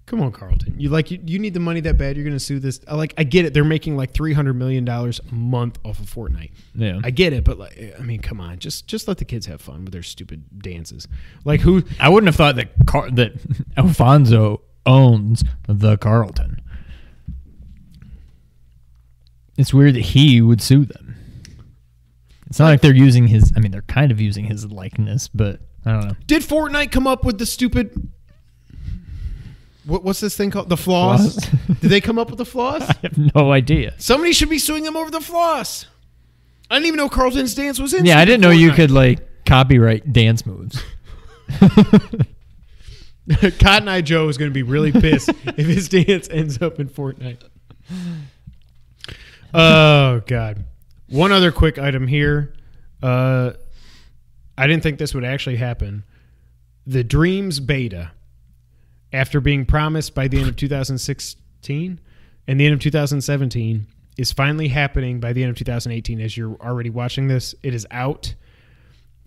Speaker 2: Come on, Carlton. You need the money that bad? You're going to sue this? I get it. They're making like $300 million a month off of Fortnite.
Speaker 3: Yeah.
Speaker 2: I get it, but I mean, come on. Just let the kids have fun with their stupid dances. Like who?
Speaker 3: I wouldn't have thought that Alfonso owns the Carlton. It's weird that he would sue them. It's not like they're using his. I mean, they're kind of using his likeness, but I don't know.
Speaker 2: Did Fortnite come up with the stupid? What's this thing called? The floss? Did they come up with the floss?
Speaker 3: I have no idea.
Speaker 2: Somebody should be suing them over the floss. I didn't even know Carlton's dance was in.
Speaker 3: Yeah, I didn't know you
Speaker 2: Fortnite.
Speaker 3: could like copyright dance moves.
Speaker 2: Cotton Eye Joe is going to be really pissed if his dance ends up in Fortnite. Oh, God. One other quick item here. I didn't think this would actually happen. The Dreams beta, after being promised by the end of 2016 and the end of 2017, is finally happening by the end of 2018. As you're already watching this, it is out.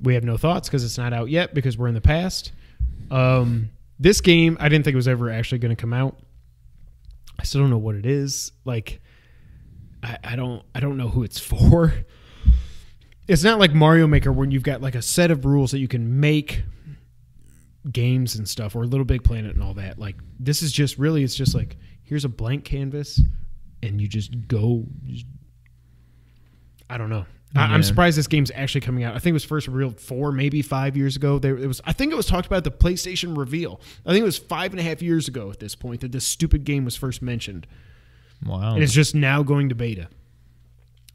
Speaker 2: We have no thoughts because it's not out yet because we're in the past. This game, I didn't think it was ever actually going to come out. I still don't know what it is. Like, I don't know who it's for. It's not like Mario Maker when you've got like a set of rules that you can make games and stuff, or Little Big Planet and all that. Like, this is just really, it's just like, here's a blank canvas and you just go. I don't know.
Speaker 3: Yeah.
Speaker 2: I'm surprised this game's actually coming out. I think it was first revealed 4, maybe 5 years ago. I think it was talked about at the PlayStation reveal. I think it was 5.5 years ago at this point that this stupid game was first mentioned.
Speaker 3: Wow.
Speaker 2: And it's just now going to beta.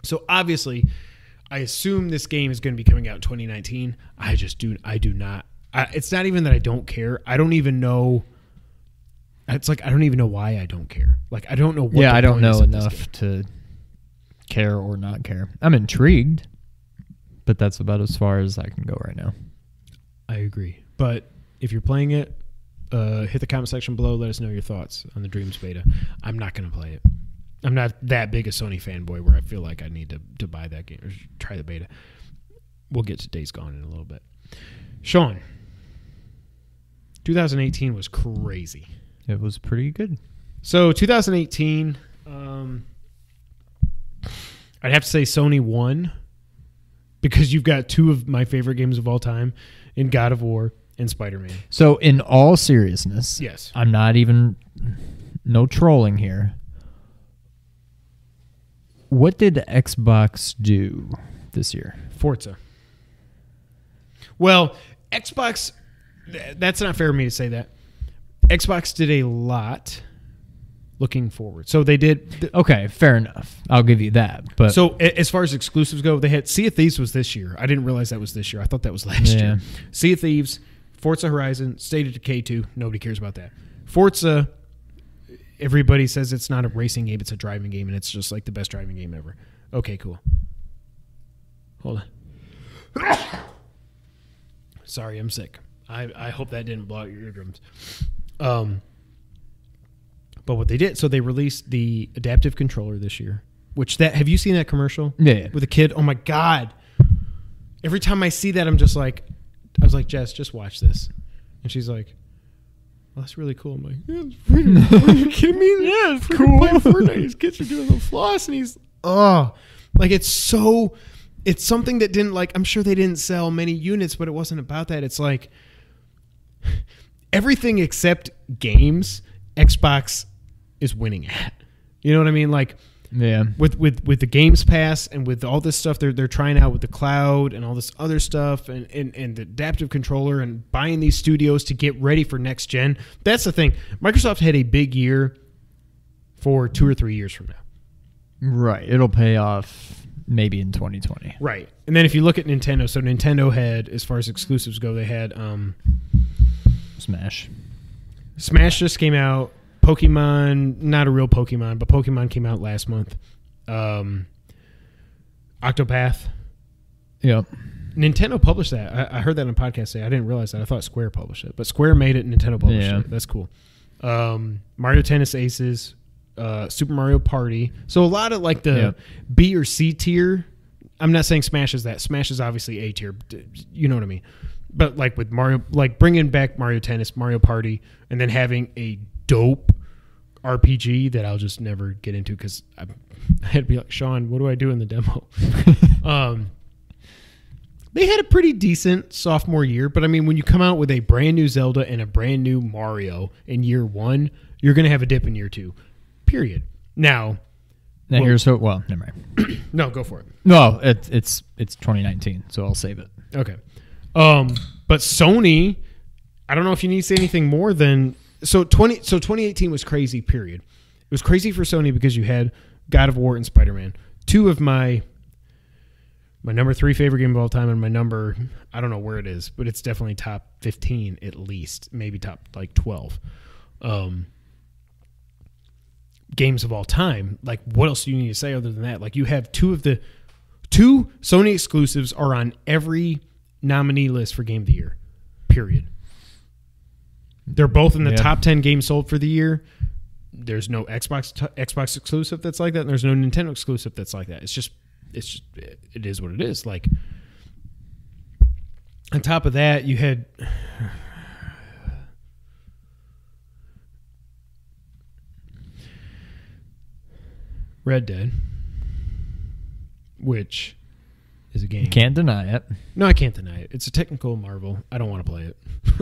Speaker 2: So obviously, I assume this game is going to be coming out in 2019. I do not. It's not even that I don't care. I don't even know. It's like I don't even know why I don't care. Like I don't know what.
Speaker 3: Yeah,
Speaker 2: the
Speaker 3: I don't
Speaker 2: point is
Speaker 3: know
Speaker 2: of this
Speaker 3: enough
Speaker 2: game.
Speaker 3: to care or not care. I'm intrigued, but that's about as far as I can go right now.
Speaker 2: I agree. But if you're playing it, hit the comment section below. Let us know your thoughts on the Dreams beta. I'm not going to play it. I'm not that big a Sony fanboy where I feel like I need to buy that game or try the beta. We'll get to Days Gone in a little bit. Sean, 2018 was crazy.
Speaker 3: It was pretty good.
Speaker 2: So 2018, I'd have to say Sony won because you've got two of my favorite games of all time in God of War and Spider-Man.
Speaker 3: So in all seriousness,
Speaker 2: Yes.
Speaker 3: I'm not even, no trolling here. What did Xbox do this year?
Speaker 2: Forza. Well, Xbox, that's not fair of me to say that. Xbox did a lot looking forward. So they did.
Speaker 3: Okay, fair enough. I'll give you that. But
Speaker 2: So as far as exclusives go, they had Sea of Thieves was this year. I didn't realize that was this year. I thought that was last year. Sea of Thieves, Forza Horizon, State of Decay 2. Nobody cares about that. Forza, everybody says it's not a racing game, it's a driving game, and it's just like the best driving game ever. Okay, cool. Hold on. Sorry, I'm sick. I hope that didn't blow out your eardrums. But what they did, so they released the adaptive controller this year. Have you seen that commercial?
Speaker 3: Yeah.
Speaker 2: With a kid? Oh my God. Every time I see that, I was like, Jess, just watch this. And she's like, well, that's really cool. I'm like, yeah, it's freaking cool. Are you kidding me? Yeah, it's cool. Playing Fortnite. His kids are doing the floss, and he's like it's something that didn't like. I'm sure they didn't sell many units, but it wasn't about that. It's like everything except games, Xbox is winning at. You know what I mean? Like.
Speaker 3: yeah.
Speaker 2: With the Games Pass and with all this stuff they're trying out with the cloud and all this other stuff and the adaptive controller and buying these studios to get ready for next gen. That's the thing. Microsoft had a big year for 2 or 3 years from now.
Speaker 3: Right. It'll pay off maybe in 2020.
Speaker 2: Right. And then if you look at Nintendo, so Nintendo had, as far as exclusives go, they had
Speaker 3: Smash.
Speaker 2: Smash just came out. Pokemon, not a real Pokemon, but Pokemon came out last month. Octopath.
Speaker 3: Yep.
Speaker 2: Nintendo published that. I heard that on a podcast today. I didn't realize that. I thought Square published it. But Square made it and Nintendo published it. That's cool. Mario Tennis Aces, Super Mario Party. So a lot of like the B or C tier. I'm not saying Smash is that. Smash is obviously A tier. You know what I mean? But like with Mario, like bringing back Mario Tennis, Mario Party, and then having a dope RPG that I'll just never get into because I had to be like, Sean, what do I do in the demo? They had a pretty decent sophomore year, but I mean, when you come out with a brand new Zelda and a brand new Mario in year one, you're going to have a dip in year two, period. Now
Speaker 3: Here's never mind.
Speaker 2: No, go for it.
Speaker 3: No, it's 2019, so I'll save it.
Speaker 2: Okay. But Sony, I don't know if you need to say anything more than so 2018 was crazy, period. It was crazy for Sony because you had God of War and Spider-Man, two of my number 3 favorite game of all time, and my number, I don't know where it is, but it's definitely top 15 at least, maybe top like 12 games of all time. Like, what else do you need to say other than that? Like, you have two Sony exclusives are on every nominee list for Game of the Year, period. They're both in the top 10 games sold for the year. There's no Xbox exclusive that's like that, and there's no Nintendo exclusive that's like that. It is what it is. Like, on top of that, you had Red Dead, which is a game.
Speaker 3: Can't deny it.
Speaker 2: No, I can't deny it. It's a technical marvel. I don't want to play it.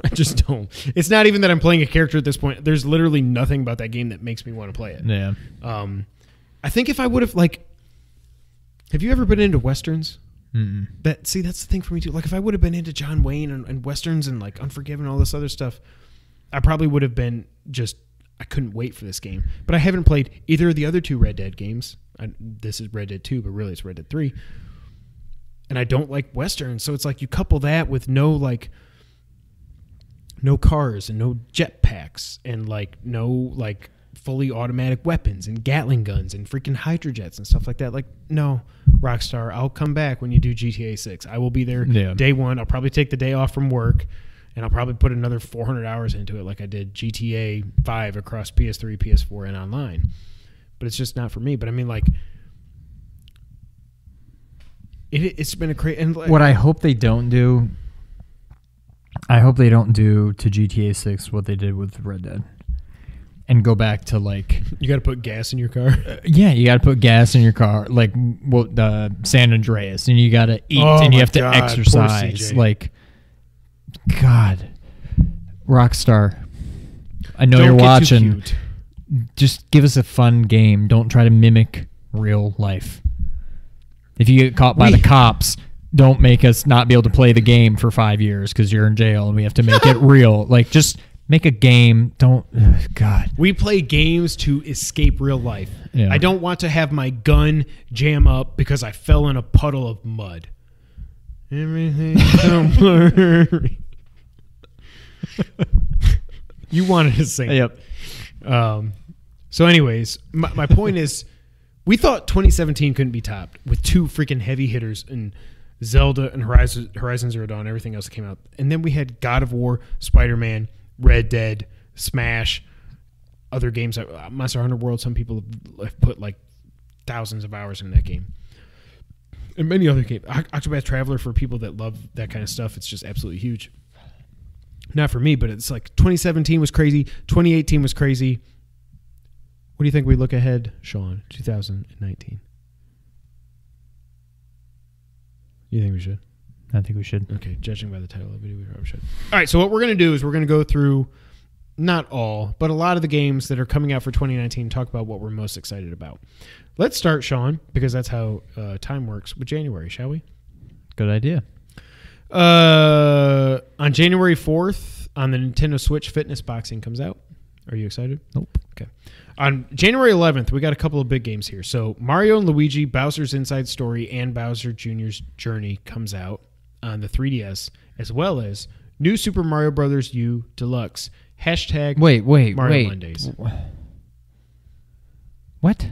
Speaker 2: I just don't. It's not even that I'm playing a character at this point. There's literally nothing about that game that makes me want to play it.
Speaker 3: Yeah.
Speaker 2: I think if I would have, like, have you ever been into Westerns?
Speaker 3: Mm-mm.
Speaker 2: That's the thing for me too. Like, if I would have been into John Wayne and Westerns and like Unforgiven and all this other stuff, I probably would have been just, I couldn't wait for this game. But I haven't played either of the other 2 Red Dead games. This is Red Dead 2, but really it's Red Dead 3. And I don't like Westerns. So it's like you couple that with no cars and no jetpacks and like no like fully automatic weapons and Gatling guns and freaking hydrojets and stuff like that. Like, no, Rockstar, I'll come back when you do GTA 6. I will be there day one. I'll probably take the day off from work and I'll probably put another 400 hours into it like I did GTA 5 across PS3, PS4, and online. But it's just not for me. But I mean, like, it's been a crazy... Like,
Speaker 3: what I hope they don't do... to GTA 6 what they did with Red Dead. And go back to, like...
Speaker 2: You got to put gas in your car?
Speaker 3: You got to put gas in your car. Like, San Andreas. And you got to eat and you have to exercise. Like, God. Rockstar. I know you're watching. Just give us a fun game. Don't try to mimic real life. If you get caught by the cops, don't make us not be able to play the game for 5 years because you're in jail and we have to make it real. Like, just make a game. Don't, God.
Speaker 2: We play games to escape real life.
Speaker 3: Yeah.
Speaker 2: I don't want to have my gun jam up because I fell in a puddle of mud. Everything's so blurry. You wanted to sing.
Speaker 3: Yep.
Speaker 2: So anyways, my point is, we thought 2017 couldn't be topped with 2 freaking heavy hitters in Zelda and Horizon Zero Dawn, everything else that came out. And then we had God of War, Spider-Man, Red Dead, Smash, other games. Monster Hunter World, some people have put like thousands of hours in that game. And many other games. Octopath Traveler, for people that love that kind of stuff, it's just absolutely huge. Not for me, but it's like 2017 was crazy. 2018 was crazy. What do you think we look ahead, Sean, 2019? You think we should?
Speaker 3: I think we should.
Speaker 2: Okay, judging by the title of the video, we probably should. All right, so what we're going to do is we're going to go through, not all, but a lot of the games that are coming out for 2019, talk about what we're most excited about. Let's start, Sean, because that's how time works, with January, shall we?
Speaker 3: Good idea.
Speaker 2: On January 4th, on the Nintendo Switch, Fitness Boxing comes out. Are you excited?
Speaker 3: Nope.
Speaker 2: Okay. On January 11th, we got a couple of big games here. So Mario and Luigi, Bowser's Inside Story, and Bowser Jr.'s Journey comes out on the 3DS, as well as New Super Mario Bros. U Deluxe. Hashtag
Speaker 3: Wait.
Speaker 2: Mario Mondays.
Speaker 3: What?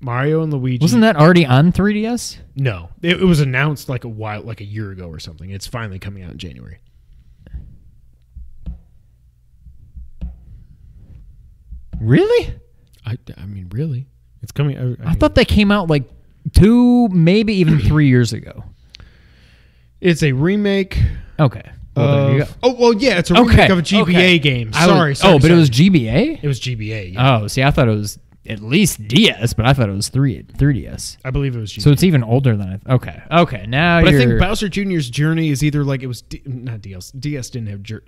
Speaker 2: Mario and Luigi.
Speaker 3: Wasn't that already on 3DS?
Speaker 2: No. It was announced like a year ago or something. It's finally coming out in January.
Speaker 3: Really?
Speaker 2: I mean, really? It's coming.
Speaker 3: I thought that came out like 2, maybe even 3 years ago.
Speaker 2: It's a remake.
Speaker 3: Okay. Well, there you go.
Speaker 2: Oh, well, yeah, it's a remake of a GBA game. Sorry.
Speaker 3: But it was GBA?
Speaker 2: It was GBA, yeah.
Speaker 3: Oh, see, I thought it was at least DS, but I thought it was 3DS.
Speaker 2: I believe it was GBA.
Speaker 3: So it's even older than Okay. Okay, now
Speaker 2: But
Speaker 3: you're...
Speaker 2: I think Bowser Jr.'s Journey is either like it was... not DLC. DS didn't have
Speaker 3: Jury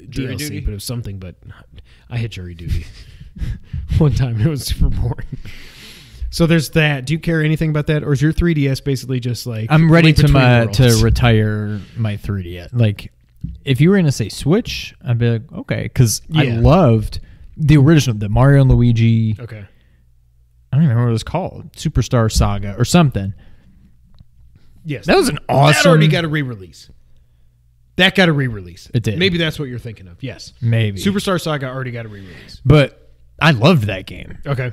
Speaker 2: DLC,
Speaker 3: duty?
Speaker 2: but it was something, but I hit jury duty one time. It was super boring. So there's that. Do you care anything about that? Or is your 3DS basically just like...
Speaker 3: I'm ready
Speaker 2: Link Between
Speaker 3: to
Speaker 2: Worlds?
Speaker 3: retire my 3DS. Like, if you were going to say Switch, I'd be like, okay. Because I
Speaker 2: Yeah.
Speaker 3: loved the original, the Mario and Luigi...
Speaker 2: Okay.
Speaker 3: I don't even remember what it was called. Superstar Saga or something.
Speaker 2: Yes.
Speaker 3: That was an
Speaker 2: That
Speaker 3: awesome...
Speaker 2: already got a re-release. That got a re-release.
Speaker 3: It did.
Speaker 2: Maybe that's what you're thinking of. Yes.
Speaker 3: Maybe.
Speaker 2: Superstar Saga already got a re-release.
Speaker 3: But I loved that game.
Speaker 2: Okay.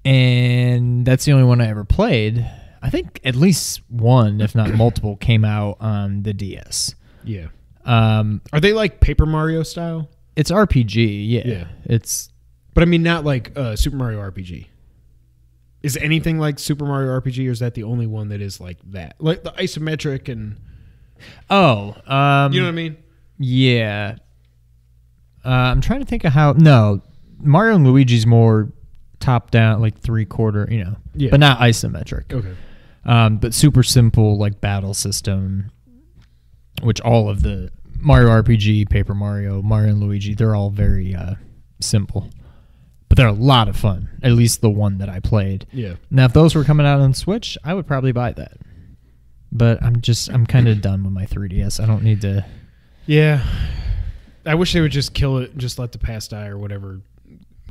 Speaker 3: And that's the only one I ever played. I think at least one, if not multiple, came out on the DS.
Speaker 2: Yeah.
Speaker 3: Are
Speaker 2: they like Paper Mario style?
Speaker 3: It's RPG, yeah.
Speaker 2: Yeah.
Speaker 3: It's...
Speaker 2: But I mean, not like Super Mario RPG. Is anything like Super Mario RPG, or is that the only one that is like that? Like the isometric and...
Speaker 3: Oh.
Speaker 2: you know what I mean?
Speaker 3: Yeah. I'm trying to think of how... No. Mario and Luigi's more top-down, like three-quarter,
Speaker 2: Yeah.
Speaker 3: but not isometric.
Speaker 2: Okay.
Speaker 3: But super simple, like, battle system, which all of the Mario RPG, Paper Mario, Mario and Luigi, they're all very simple. But they're a lot of fun, at least the one that I played.
Speaker 2: Yeah.
Speaker 3: Now, if those were coming out on Switch, I would probably buy that. But I'm kind of done with my 3DS. I don't need to...
Speaker 2: Yeah. I wish they would just kill it, just let the past die, or whatever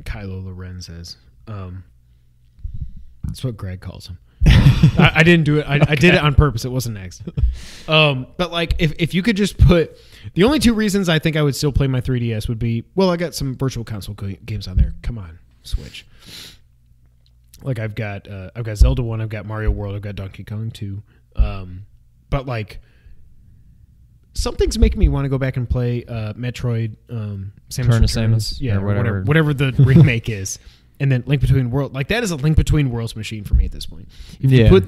Speaker 2: Kylo Loren says. That's what Greg calls him. I didn't do it. I did it on purpose. It wasn't next. But like, if you could just put... The only two reasons I think I would still play my 3DS would be, well, I got some virtual console games on there. Come on, Switch. Like I've got Zelda 1, I've got Mario World, I've got Donkey Kong 2. But like, something's making me want to go back and play Metroid, Samus
Speaker 3: Turn of
Speaker 2: Returns.
Speaker 3: Samus,
Speaker 2: Yeah,
Speaker 3: or whatever.
Speaker 2: whatever the remake is. And then Link Between Worlds. Like, that is a Link Between Worlds machine for me at this point. If you put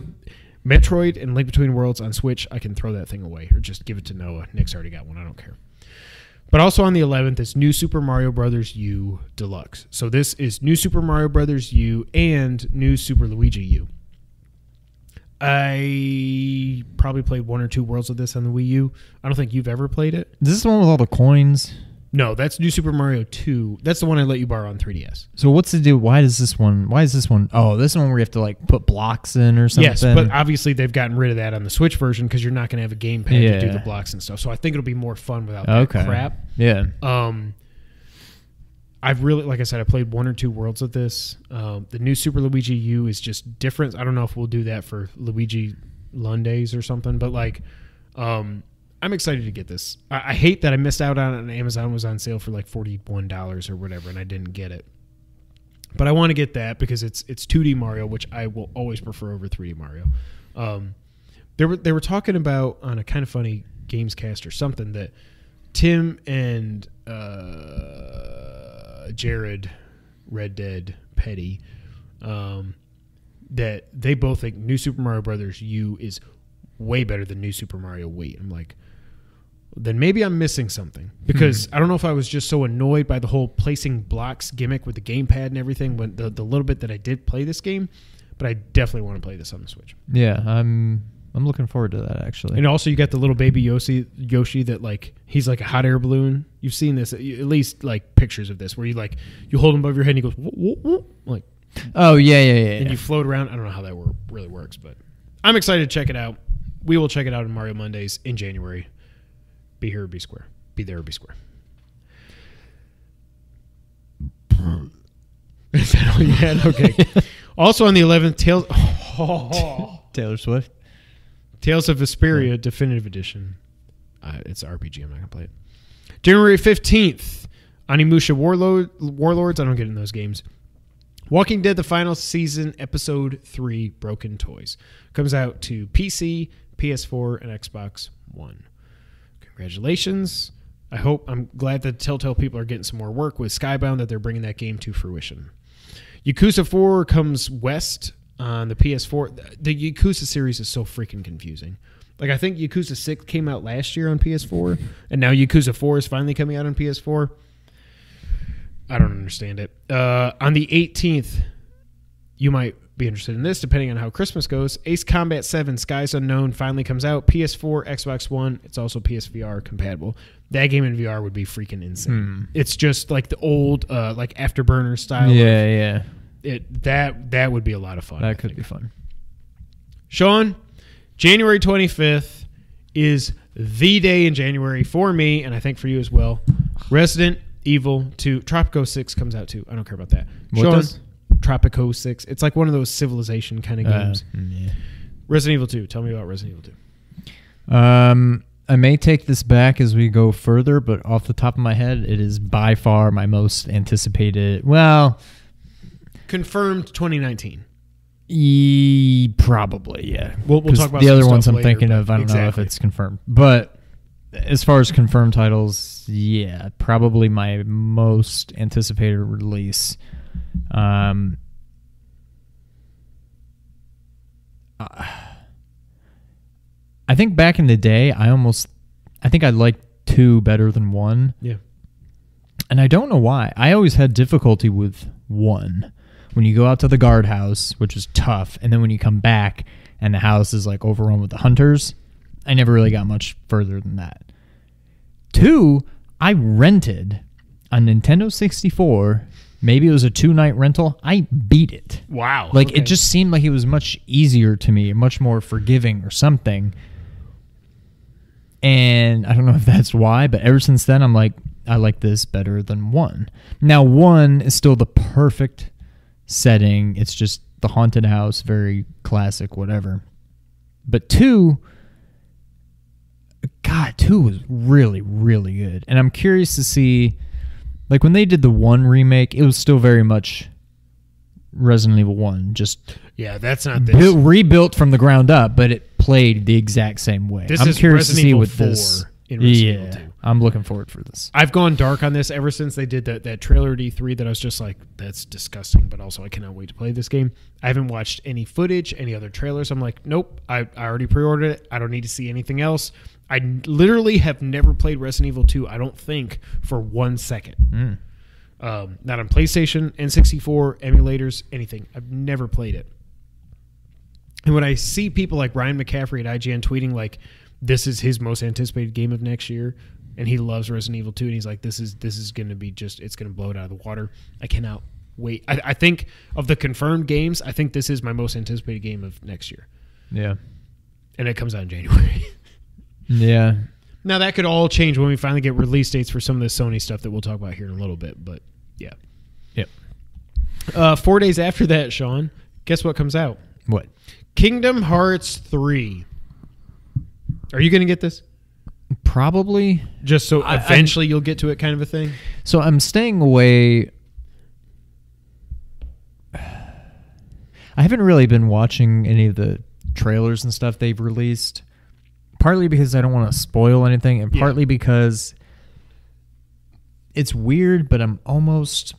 Speaker 2: Metroid and Link Between Worlds on Switch, I can throw that thing away or just give it to Noah. Nick's already got one. I don't care. But also on the 11th is New Super Mario Bros. U Deluxe. So this is New Super Mario Bros. U and New Super Luigi U. I probably played one or two worlds of this on the Wii U. I don't think you've ever played it.
Speaker 3: Is this the one with all the coins?
Speaker 2: No, that's New Super Mario 2. That's the one I let you borrow on 3DS.
Speaker 3: So what's the deal? Why is this one? Oh, this one where you have to like put blocks in or something?
Speaker 2: Yes, but obviously they've gotten rid of that on the Switch version because you're not going to have a gamepad to do the blocks and stuff. So I think it'll be more fun without that crap.
Speaker 3: Yeah.
Speaker 2: I've really, like I said, I played one or two worlds of this. The New Super Luigi U is just different. I don't know if we'll do that for Luigi Lundays or something, but like, I'm excited to get this. I hate that I missed out on it, and Amazon was on sale for like $41 or whatever, and I didn't get it. But I want to get that because it's 2D Mario, which I will always prefer over 3D Mario. They were talking about on a Kind of Funny Gamescast or something that Tim and Jared Red Dead Petty that they both think New Super Mario Brothers U is way better than New Super Mario Wii. I'm like, then maybe I'm missing something because I don't know if I was just so annoyed by the whole placing blocks gimmick with the gamepad and everything when the little bit that I did play this game, but I definitely want to play this on the Switch.
Speaker 3: Yeah, I'm looking forward to that actually.
Speaker 2: And also you got the little baby Yoshi that like he's like a hot air balloon. You've seen this at least like pictures of this where you hold him above your head and he goes whoop, whoop, whoop, like,
Speaker 3: oh yeah,
Speaker 2: and you float around. I don't know how that really works, but I'm excited to check it out. We will check it out on Mario Mondays in January. Be here or be square. Be there or be square. Is that all you had? Okay. Also on the 11th,
Speaker 3: Taylor Swift.
Speaker 2: Tales of Vesperia Definitive Edition. It's an RPG. I'm not going to play it. January 15th, Onimusha Warlords. I don't get in those games. Walking Dead, the final season, episode 3, Broken Toys. Comes out to PC, PS4, and Xbox One. Congratulations. I'm glad that Telltale people are getting some more work with Skybound, that they're bringing that game to fruition. Yakuza 4 comes west on the PS4. The Yakuza series is so freaking confusing. Like, I think Yakuza 6 came out last year on PS4, and now Yakuza 4 is finally coming out on PS4. I don't understand it. On the 18th, you might be interested in this, depending on how Christmas goes. Ace Combat 7 Skies Unknown finally comes out. PS4, Xbox One. It's also PSVR compatible. That game in VR would be freaking insane. It's just like the old, like Afterburner style.
Speaker 3: Yeah.
Speaker 2: That would be a lot of fun.
Speaker 3: That could be fun.
Speaker 2: Sean, January 25th is the day in January for me, and I think for you as well. Resident Evil 2. Tropico 6 comes out too. I don't care about that.
Speaker 3: What
Speaker 2: Sean,
Speaker 3: does?
Speaker 2: Tropico 6. It's like one of those Civilization kind of games.
Speaker 3: Yeah.
Speaker 2: Resident Evil 2. Tell me about Resident Evil 2.
Speaker 3: I may take this back as we go further, but off the top of my head, it is by far my most anticipated. Well,
Speaker 2: confirmed 2019.
Speaker 3: Probably, yeah.
Speaker 2: We'll talk about
Speaker 3: the
Speaker 2: some
Speaker 3: other ones
Speaker 2: stuff
Speaker 3: I'm
Speaker 2: later,
Speaker 3: thinking of. I don't know if it's confirmed, but as far as confirmed titles, yeah, probably my most anticipated release. I think back in the day, I think I liked 2 better than 1.
Speaker 2: Yeah.
Speaker 3: And I don't know why. I always had difficulty with 1. When you go out to the guardhouse, which is tough, and then when you come back and the house is like overrun with the hunters, I never really got much further than that. 2, I rented on Nintendo 64. Maybe it was a 2-night rental. I beat it.
Speaker 2: Wow.
Speaker 3: Like, it just seemed like it was much easier to me, much more forgiving or something. And I don't know if that's why, but ever since then, I'm like, I like this better than 1. Now, 1 is still the perfect setting. It's just the haunted house, very classic, whatever. But 2 was really, really good. And I'm curious to see, like, when they did the 1 remake, it was still very much Resident Evil 1, just
Speaker 2: that's not this.
Speaker 3: Rebuilt from the ground up, but it played the exact same way.
Speaker 2: This
Speaker 3: I'm
Speaker 2: is
Speaker 3: curious
Speaker 2: Resident
Speaker 3: to see
Speaker 2: Evil
Speaker 3: what
Speaker 2: 4
Speaker 3: this.
Speaker 2: in Resident Evil 2.
Speaker 3: I'm looking forward for this.
Speaker 2: I've gone dark on this ever since they did that trailer at E3 that I was just like, that's disgusting, but also I cannot wait to play this game. I haven't watched any footage, any other trailers. I'm like, nope, I already pre-ordered it. I don't need to see anything else. I literally have never played Resident Evil 2, I don't think, for 1 second. Not on PlayStation, N64, emulators, anything. I've never played it. And when I see people like Ryan McCaffrey at IGN tweeting like, this is his most anticipated game of next year, and he loves Resident Evil 2, and he's like, this is going to be just, it's going to blow it out of the water. I cannot wait. I think of the confirmed games, I think this is my most anticipated game of next year.
Speaker 3: Yeah.
Speaker 2: And it comes out in January.
Speaker 3: Yeah.
Speaker 2: Now, that could all change when we finally get release dates for some of the Sony stuff that we'll talk about here in a little bit, but yeah.
Speaker 3: Yep.
Speaker 2: 4 days after that, Sean, guess what comes out?
Speaker 3: What?
Speaker 2: Kingdom Hearts 3. Are you going to get this?
Speaker 3: Probably.
Speaker 2: Just so eventually you'll get to it kind of a thing?
Speaker 3: So I'm staying away. I haven't really been watching any of the trailers and stuff they've released. Partly because I don't want to spoil anything, and partly because it's weird, but I'm almost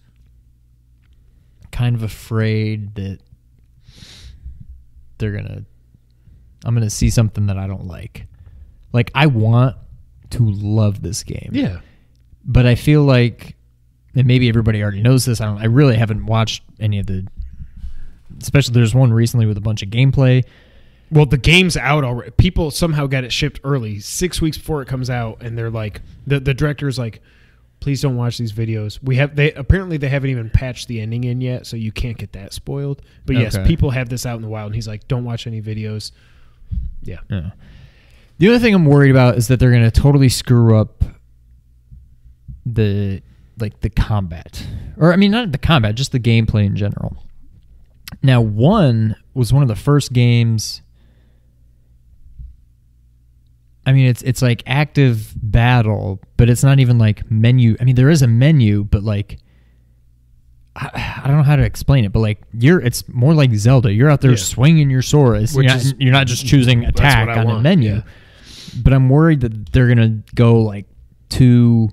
Speaker 3: kind of afraid that I'm going to see something that I don't like. Like, I want to love this game.
Speaker 2: Yeah.
Speaker 3: But I feel like, and maybe everybody already knows this, I really haven't watched any of the, especially there's one recently with a bunch of gameplay.
Speaker 2: Well, the game's out already. People somehow got it shipped early, 6 weeks before it comes out, and they're like, the director's like, please don't watch these videos. Apparently they haven't even patched the ending in yet, so you can't get that spoiled. But yes, people have this out in the wild, and he's like, don't watch any videos. Yeah.
Speaker 3: The other thing I'm worried about is that they're going to totally screw up the combat Or, I mean, not the combat, just the gameplay in general. Now, 1 was one of the first games... I mean, it's like active battle, but it's not even like menu. I mean, there is a menu, but like... I don't know how to explain it, but like it's more like Zelda. You're out there swinging your sword. You're not just choosing attack on a menu. Yeah. But I'm worried that they're gonna go like to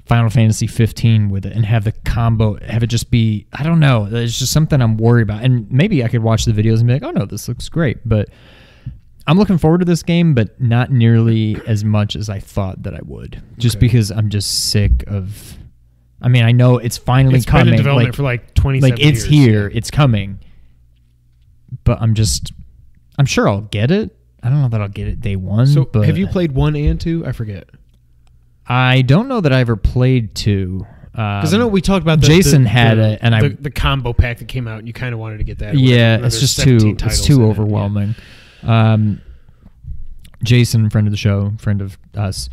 Speaker 3: Final Fantasy 15 with it and have the combo, have it just be, I don't know. It's just something I'm worried about. And maybe I could watch the videos and be like, oh no, this looks great. But I'm looking forward to this game, but not nearly as much as I thought that I would. Just because I'm just sick of. I mean, I know it's finally coming. It's been in
Speaker 2: development for like 27 years.
Speaker 3: Like, it's here. It's coming. But I'm sure I'll get it. I don't know that I'll get it day one.
Speaker 2: So,
Speaker 3: but
Speaker 2: have you played 1 and 2? I forget.
Speaker 3: I don't know that I ever played 2.
Speaker 2: Because I know we talked about
Speaker 3: Jason had it, and
Speaker 2: the combo pack that came out, and you kind of wanted to get that.
Speaker 3: Yeah, it's just too overwhelming. Yeah. Jason, friend of the show, friend of us,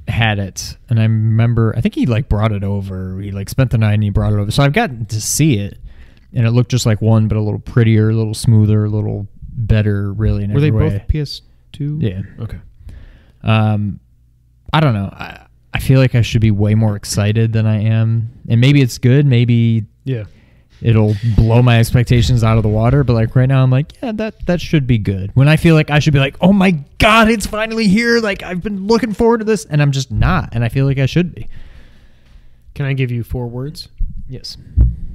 Speaker 3: had it, and I remember, I think he like brought it over. He like spent the night and he brought it over. So I've gotten to see it, and it looked just like 1, but a little prettier, a little smoother, a little better, really.
Speaker 2: Were they both PS2?
Speaker 3: Yeah.
Speaker 2: Okay.
Speaker 3: I don't know. I feel like I should be way more excited than I am, and maybe it's good. Maybe it'll blow my expectations out of the water. But like right now, I'm like, yeah, that should be good. When I feel like I should be like, oh my god, it's finally here. Like I've been looking forward to this, and I'm just not. And I feel like I should be.
Speaker 2: Can I give you 4 words?
Speaker 3: Yes.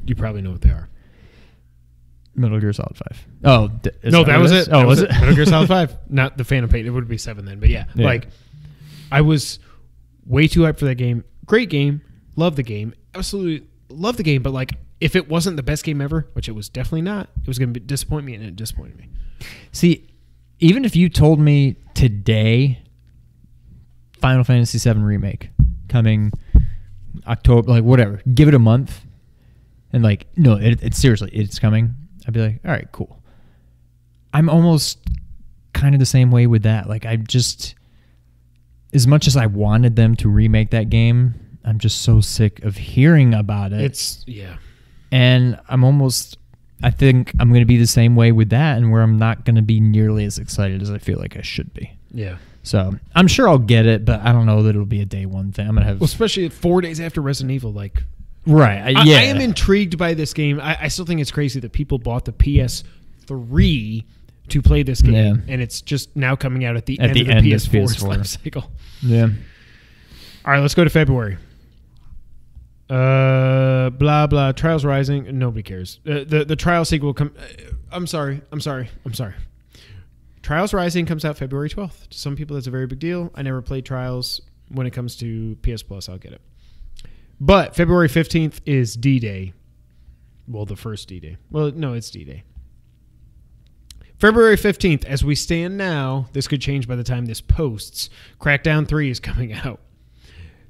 Speaker 2: You probably know what they are.
Speaker 3: Metal Gear Solid 5. Oh,
Speaker 2: no, that was it.
Speaker 3: Oh, was it?
Speaker 2: Metal Gear Solid 5, not the Phantom Pain. It would be 7 then, but yeah. Like I was way too hyped for that game. Great game. Love the game. Absolutely love the game, but like if it wasn't the best game ever, which it was definitely not, it was going to disappoint me, and it disappointed me.
Speaker 3: See, even if you told me today, Final Fantasy VII Remake coming October, like whatever, give it a month, and like, no, it's seriously, it's coming, I'd be like, all right, cool. I'm almost kind of the same way with that. Like, I just, as much as I wanted them to remake that game, I'm just so sick of hearing about it. And I think I'm going to be the same way with that, and where I'm not going to be nearly as excited as I feel like I should be.
Speaker 2: Yeah.
Speaker 3: So I'm sure I'll get it, but I don't know that it'll be a day one thing. I'm going to have...
Speaker 2: Well, especially 4 days after Resident Evil, like...
Speaker 3: Right.
Speaker 2: I am intrigued by this game. I still think it's crazy that people bought the PS3 to play this game, and it's just now coming out at the end of the PS4's life cycle.
Speaker 3: Yeah.
Speaker 2: All right, let's go to February. Blah blah. Trials Rising. Nobody cares. The Trial sequel come. I'm sorry. Trials Rising comes out February 12th. To some people, that's a very big deal. I never played Trials. When it comes to PS Plus, I'll get it. But February 15th is D-Day. Well, the first D-Day. Well, no, it's D-Day. February 15th, as we stand now, this could change by the time this posts. Crackdown 3 is coming out.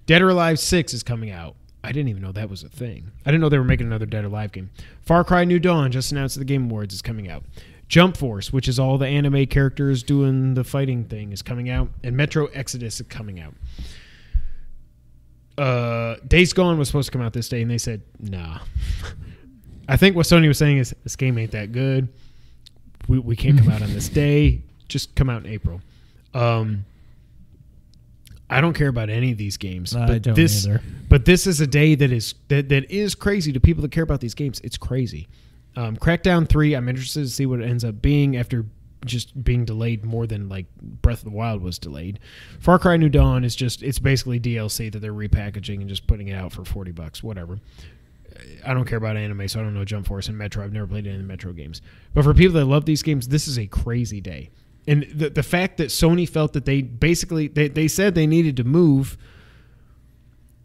Speaker 2: Dead or Alive 6 is coming out. I didn't even know that was a thing. I didn't know they were making another Dead or Alive game. Far Cry New Dawn, just announced at the Game Awards, is coming out. Jump Force, which is all the anime characters doing the fighting thing, is coming out. And Metro Exodus is coming out. Days Gone was supposed to come out this day, and they said, nah. I think what Sony was saying is, this game ain't that good. We can't come out on this day. Just come out in April. I don't care about any of these games.
Speaker 3: I don't either.
Speaker 2: But this is a day that is crazy to people that care about these games. It's crazy. Crackdown 3, I'm interested to see what it ends up being after just being delayed more than like Breath of the Wild was delayed. Far Cry New Dawn is it's basically DLC that they're repackaging and just putting it out for $40, whatever. I don't care about anime, so I don't know Jump Force and Metro. I've never played any of the Metro games. But for people that love these games, this is a crazy day. And the fact that Sony felt that they said they needed to move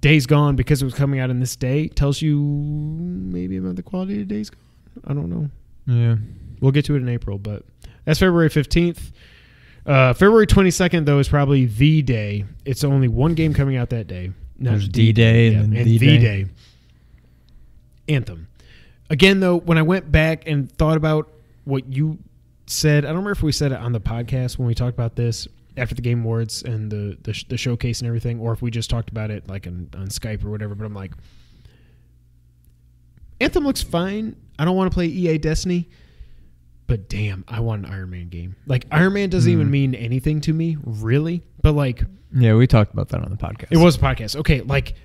Speaker 2: Days Gone because it was coming out in this day tells you maybe about the quality of Days Gone. I don't know.
Speaker 3: Yeah.
Speaker 2: We'll get to it in April, but that's February 15th. February 22nd, though, is probably the day. It's only one game coming out that day.
Speaker 3: There's D-Day and
Speaker 2: D-Day. Anthem. Again, though, when I went back and thought about what you said, I don't remember if we said it on the podcast when we talked about this after the Game Awards and the showcase and everything, or if we just talked about it like on Skype or whatever, but I'm like, Anthem looks fine. I don't want to play EA Destiny, but damn, I want an Iron Man game. Like, Iron Man doesn't even mean anything to me, really. But like,
Speaker 3: Yeah, we talked about that on the podcast.
Speaker 2: it was a podcast. Okay, like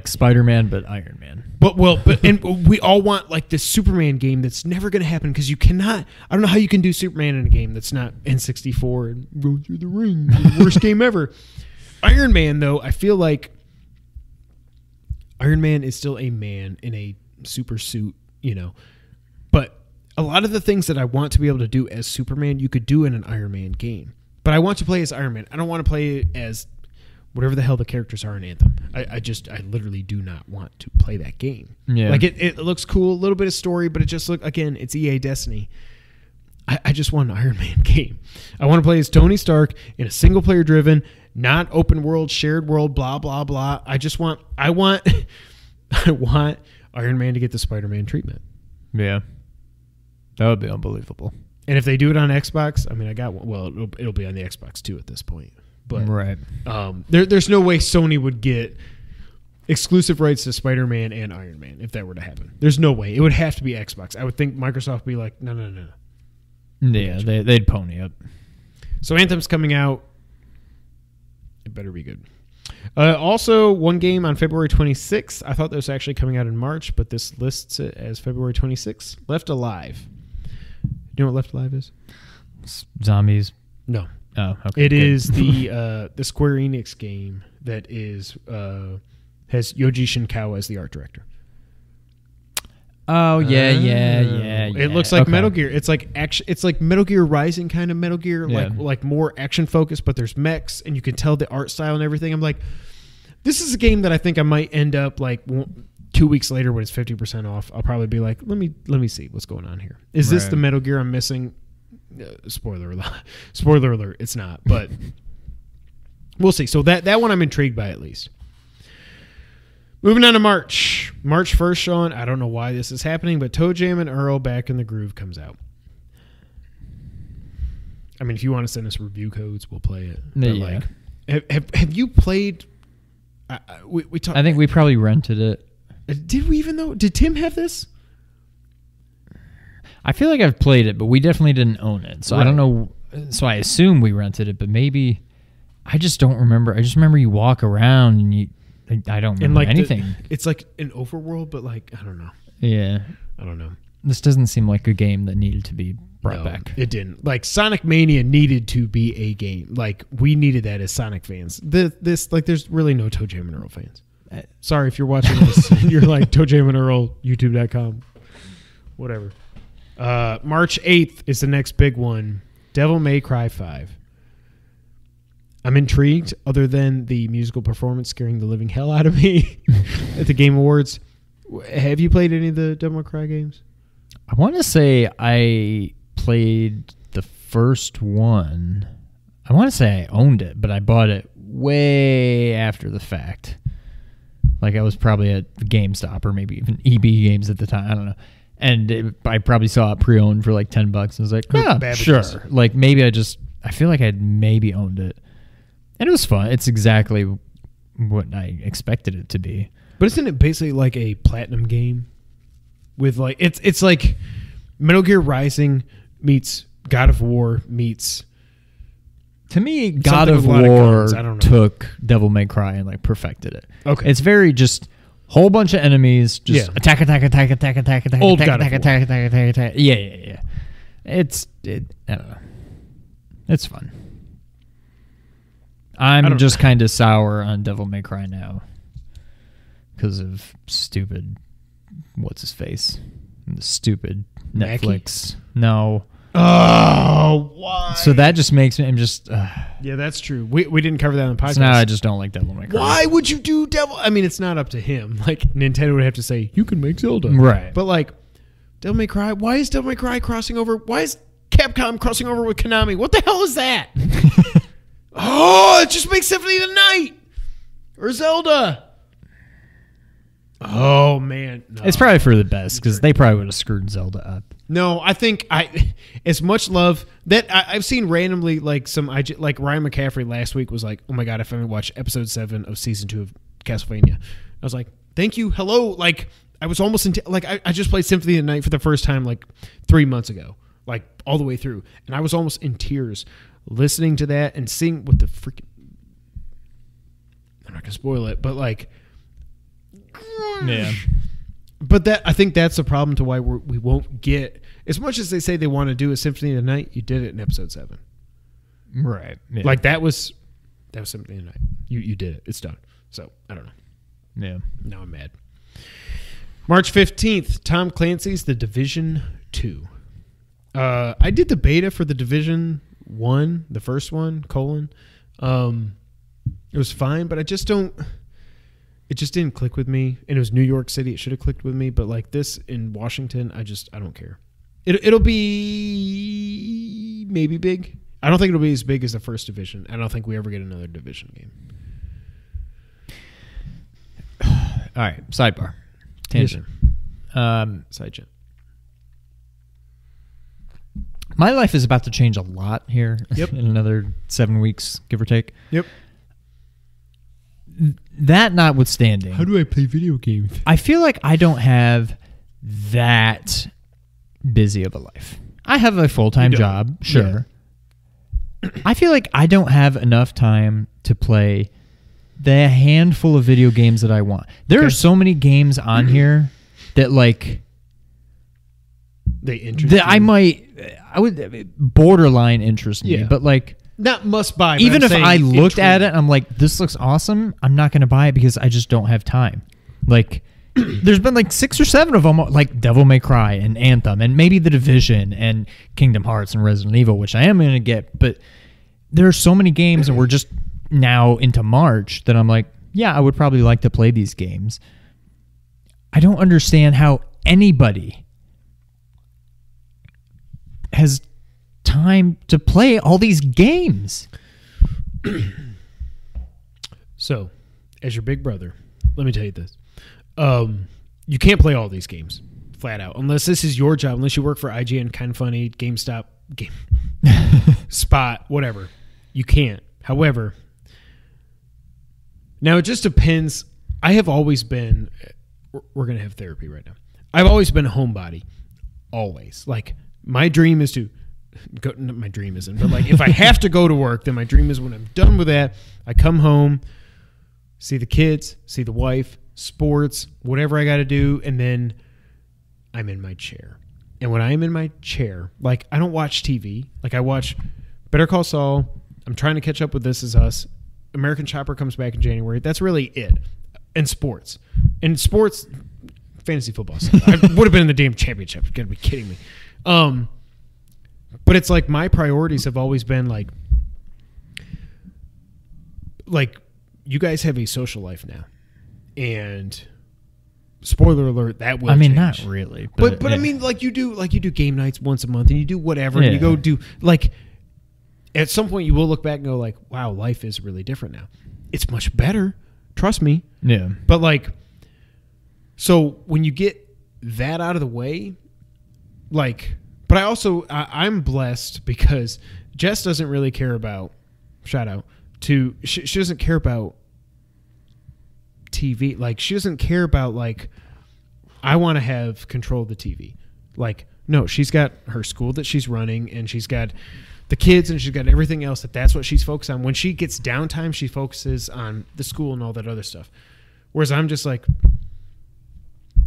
Speaker 3: Spider-Man, but Iron Man.
Speaker 2: But and we all want like this Superman game that's never going to happen because you cannot. I don't know how you can do Superman in a game that's not N64 and go through the ring. The worst game ever. Iron Man, though, I feel like Iron Man is still a man in a super suit, But a lot of the things that I want to be able to do as Superman, you could do in an Iron Man game. But I want to play as Iron Man. I don't want to play as whatever the hell the characters are in Anthem. I literally do not want to play that game.
Speaker 3: Yeah.
Speaker 2: Like it looks cool, a little bit of story, but it just again, it's EA Destiny. I just want an Iron Man game. I want to play as Tony Stark in a single player driven, not open world, shared world, blah, blah, blah. I want Iron Man to get the Spider-Man treatment.
Speaker 3: Yeah. That would be unbelievable.
Speaker 2: And if they do it on Xbox, I mean, I got one. Well, it'll be on the Xbox too at this point. But
Speaker 3: right.
Speaker 2: There's no way Sony would get exclusive rights to Spider-Man and Iron Man if that were to happen. There's no way. It would have to be Xbox. I would think Microsoft would be like, no.
Speaker 3: Yeah, they'd pony up.
Speaker 2: So Anthem's coming out. It better be good. Also, one game on February 26th. I thought that was actually coming out in March, but this lists it as February 26th. Left Alive. You know what Left Alive is?
Speaker 3: Zombies.
Speaker 2: No.
Speaker 3: Oh, okay.
Speaker 2: It is the Square Enix game that is has Yoji Shinkawa as the art director.
Speaker 3: Oh yeah.
Speaker 2: It looks like Metal Gear. It's like action. It's like Metal Gear Rising kind of Metal Gear, like more action focused. But there's mechs, and you can tell the art style and everything. I'm like, this is a game that I think I might end up like 2 weeks later when it's 50% off. I'll probably be like, let me see what's going on here. Is this the Metal Gear I'm missing? Spoiler alert! Spoiler alert! It's not, but we'll see. So that one I'm intrigued by at least. Moving on to March 1st, Sean. I don't know why this is happening, but Toe Jam and Earl Back in the Groove comes out. I mean, if you want to send us review codes, we'll play it. But
Speaker 3: yeah.
Speaker 2: Have you played? We talked.
Speaker 3: I think we probably rented it.
Speaker 2: Did we even know? Did Tim have this?
Speaker 3: I feel like I've played it, but we definitely didn't own it. So I don't know. So I assume we rented it, but maybe I just don't remember. I just remember you walk around and I don't remember anything.
Speaker 2: It's like an overworld, but like, I don't know.
Speaker 3: Yeah.
Speaker 2: I don't know.
Speaker 3: This doesn't seem like a game that needed to be brought back.
Speaker 2: It didn't. Like, Sonic Mania needed to be a game. Like, we needed that as Sonic fans. There's really no Toe Jam and Earl fans. Sorry if you're watching this. You're like, Toe Jam and Earl, youtube.com. Whatever. March 8th is the next big one. Devil May Cry 5. I'm intrigued, other than the musical performance scaring the living hell out of me at the Game Awards. Have you played any of the Devil May Cry games?
Speaker 3: I want to say I played the first one. I want to say I owned it, but I bought it way after the fact. Like I was probably at GameStop or maybe even EB Games at the time. I don't know. And I probably saw it pre-owned for like $10. I was like, sure. Like maybe I feel like I'd maybe owned it. And it was fun. It's exactly what I expected it to be.
Speaker 2: But isn't it basically like a platinum game? With like it's like Metal Gear Rising meets God of War meets.
Speaker 3: To me, God of War took Devil May Cry and like perfected it.
Speaker 2: Okay,
Speaker 3: it's very just whole bunch of enemies, just attack. Old God of War. Attack. Yeah. I don't know. It's fun. I'm just kind of sour on Devil May Cry now because of stupid. What's his face? The stupid Netflix. No.
Speaker 2: Oh, why?
Speaker 3: So that just makes me. I'm just.
Speaker 2: Yeah, that's true. We didn't cover that on the podcast.
Speaker 3: So now I just don't like Devil May Cry.
Speaker 2: Why would you do Devil? I mean, it's not up to him. Like Nintendo would have to say you can make Zelda,
Speaker 3: right?
Speaker 2: But like Devil May Cry. Why is Devil May Cry crossing over? Why is Capcom crossing over with Konami? What the hell is that? Oh, it just makes Symphony of the Night or Zelda. Oh man, no.
Speaker 3: It's probably for the best because they probably would have screwed Zelda up.
Speaker 2: No, I think as much love that I've seen randomly like like Ryan McCaffrey last week was like, oh my god, I finally watched episode 7 of season 2 of Castlevania. I was like, thank you, hello, like I was almost I just played Symphony of the Night for the first time like 3 months ago, like all the way through, and I was almost in tears listening to that and seeing what the freaking. I'm not gonna spoil it, but like,
Speaker 3: Yeah.
Speaker 2: But I think that's the problem to why we won't get as much as they say they want to do a Symphony of the Night. You did it in episode 7,
Speaker 3: Right. Yeah.
Speaker 2: like that was Symphony of the Night. You did it. It's done. So I don't know.
Speaker 3: Yeah.
Speaker 2: Now I'm mad. March 15th, Tom Clancy's The Division 2. I did the beta for The Division 1, the first one, it was fine, but it just didn't click with me. And it was New York City. It should have clicked with me, but like this in Washington, I don't care. It'll be maybe big. I don't think it'll be as big as the first Division. I don't think we ever get another Division game.
Speaker 3: All right. Sidebar. Tangent.
Speaker 2: Side chat.
Speaker 3: My life is about to change a lot here.
Speaker 2: Yep.
Speaker 3: In another 7 weeks, give or take.
Speaker 2: Yep.
Speaker 3: That notwithstanding,
Speaker 2: How do I play video games?
Speaker 3: I feel like I don't have that busy of a life. I have a full-time
Speaker 2: You don't.
Speaker 3: job, sure. I feel like I don't have enough time to play the handful of video games that I want. There are so many games on here that like
Speaker 2: They interest
Speaker 3: that I would borderline interest me,
Speaker 2: Yeah.
Speaker 3: but like
Speaker 2: not must buy. But
Speaker 3: even
Speaker 2: I'm
Speaker 3: if
Speaker 2: saying
Speaker 3: I looked at
Speaker 2: intrigued.
Speaker 3: it, I'm like, this looks awesome. I'm not going to buy it because I just don't have time. Like, there's been like 6 or 7 of them, like Devil May Cry and Anthem, and maybe The Division and Kingdom Hearts and Resident Evil, which I am going to get. But there are so many games, and we're just now into March that I'm like, yeah, I would probably like to play these games. I don't understand how anybody has time to play all these games.
Speaker 2: So, as your big brother, let me tell you this: you can't play all these games flat out unless this is your job. Unless you work for IGN, Kind of Funny, GameStop, Spot, whatever. You can't. However, now it just depends. I have always been. We're gonna have therapy right now. I've always been a homebody. Always. Like my dream is to. My dream isn't, but like if I have to go to work, then my dream is when I'm done with that, I come home, see the kids, see the wife, sports, whatever I got to do, and then I'm in my chair. And when I'm in my chair, like I don't watch TV, like I watch Better Call Saul. I'm trying to catch up with This Is Us. American Chopper comes back in January. That's really it. And sports, fantasy football. I would have been in the damn championship. You gotta be kidding me. But it's like my priorities have always been like you guys have a social life now, and spoiler alert, that will.
Speaker 3: I mean,
Speaker 2: change.
Speaker 3: not really,
Speaker 2: but
Speaker 3: yeah.
Speaker 2: I mean, you do game nights once a month, and you do whatever, and you
Speaker 3: Yeah.
Speaker 2: go do like. At some point, you will look back and go like, "Wow, life is really different now. It's much better, trust me."
Speaker 3: Yeah.
Speaker 2: But like, so when you get that out of the way, like. But I'm blessed because Jess doesn't really care about, shout out, she doesn't care about TV. Like, she doesn't care about, like, I want to have control of the TV. Like, no, she's got her school that she's running, and she's got the kids, and she's got everything else that's what she's focused on. When she gets downtime, she focuses on the school and all that other stuff. Whereas I'm just like,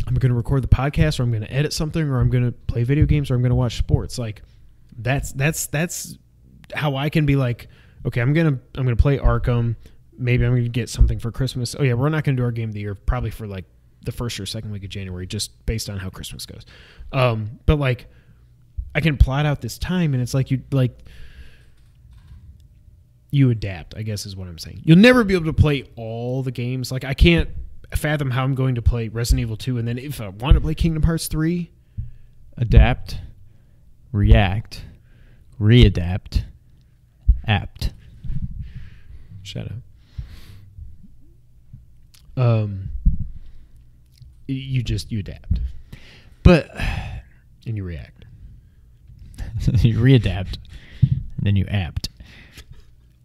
Speaker 2: I'm going to record the podcast, or I'm going to edit something, or I'm going to play video games, or I'm going to watch sports. Like that's how I can be like, okay, I'm going to play Arkham. Maybe I'm going to get something for Christmas. Oh yeah, we're not going to do our game of the year probably for like the first or second week of January, just based on how Christmas goes. But like I can plot out this time, and it's like you adapt, I guess is what I'm saying. You'll never be able to play all the games. Like I can't fathom how I'm going to play Resident Evil 2, and then if I want to play Kingdom Hearts 3,
Speaker 3: Adapt, react, readapt, apt.
Speaker 2: shut up. You adapt
Speaker 3: But
Speaker 2: and you react.
Speaker 3: you readapt, and then you apt.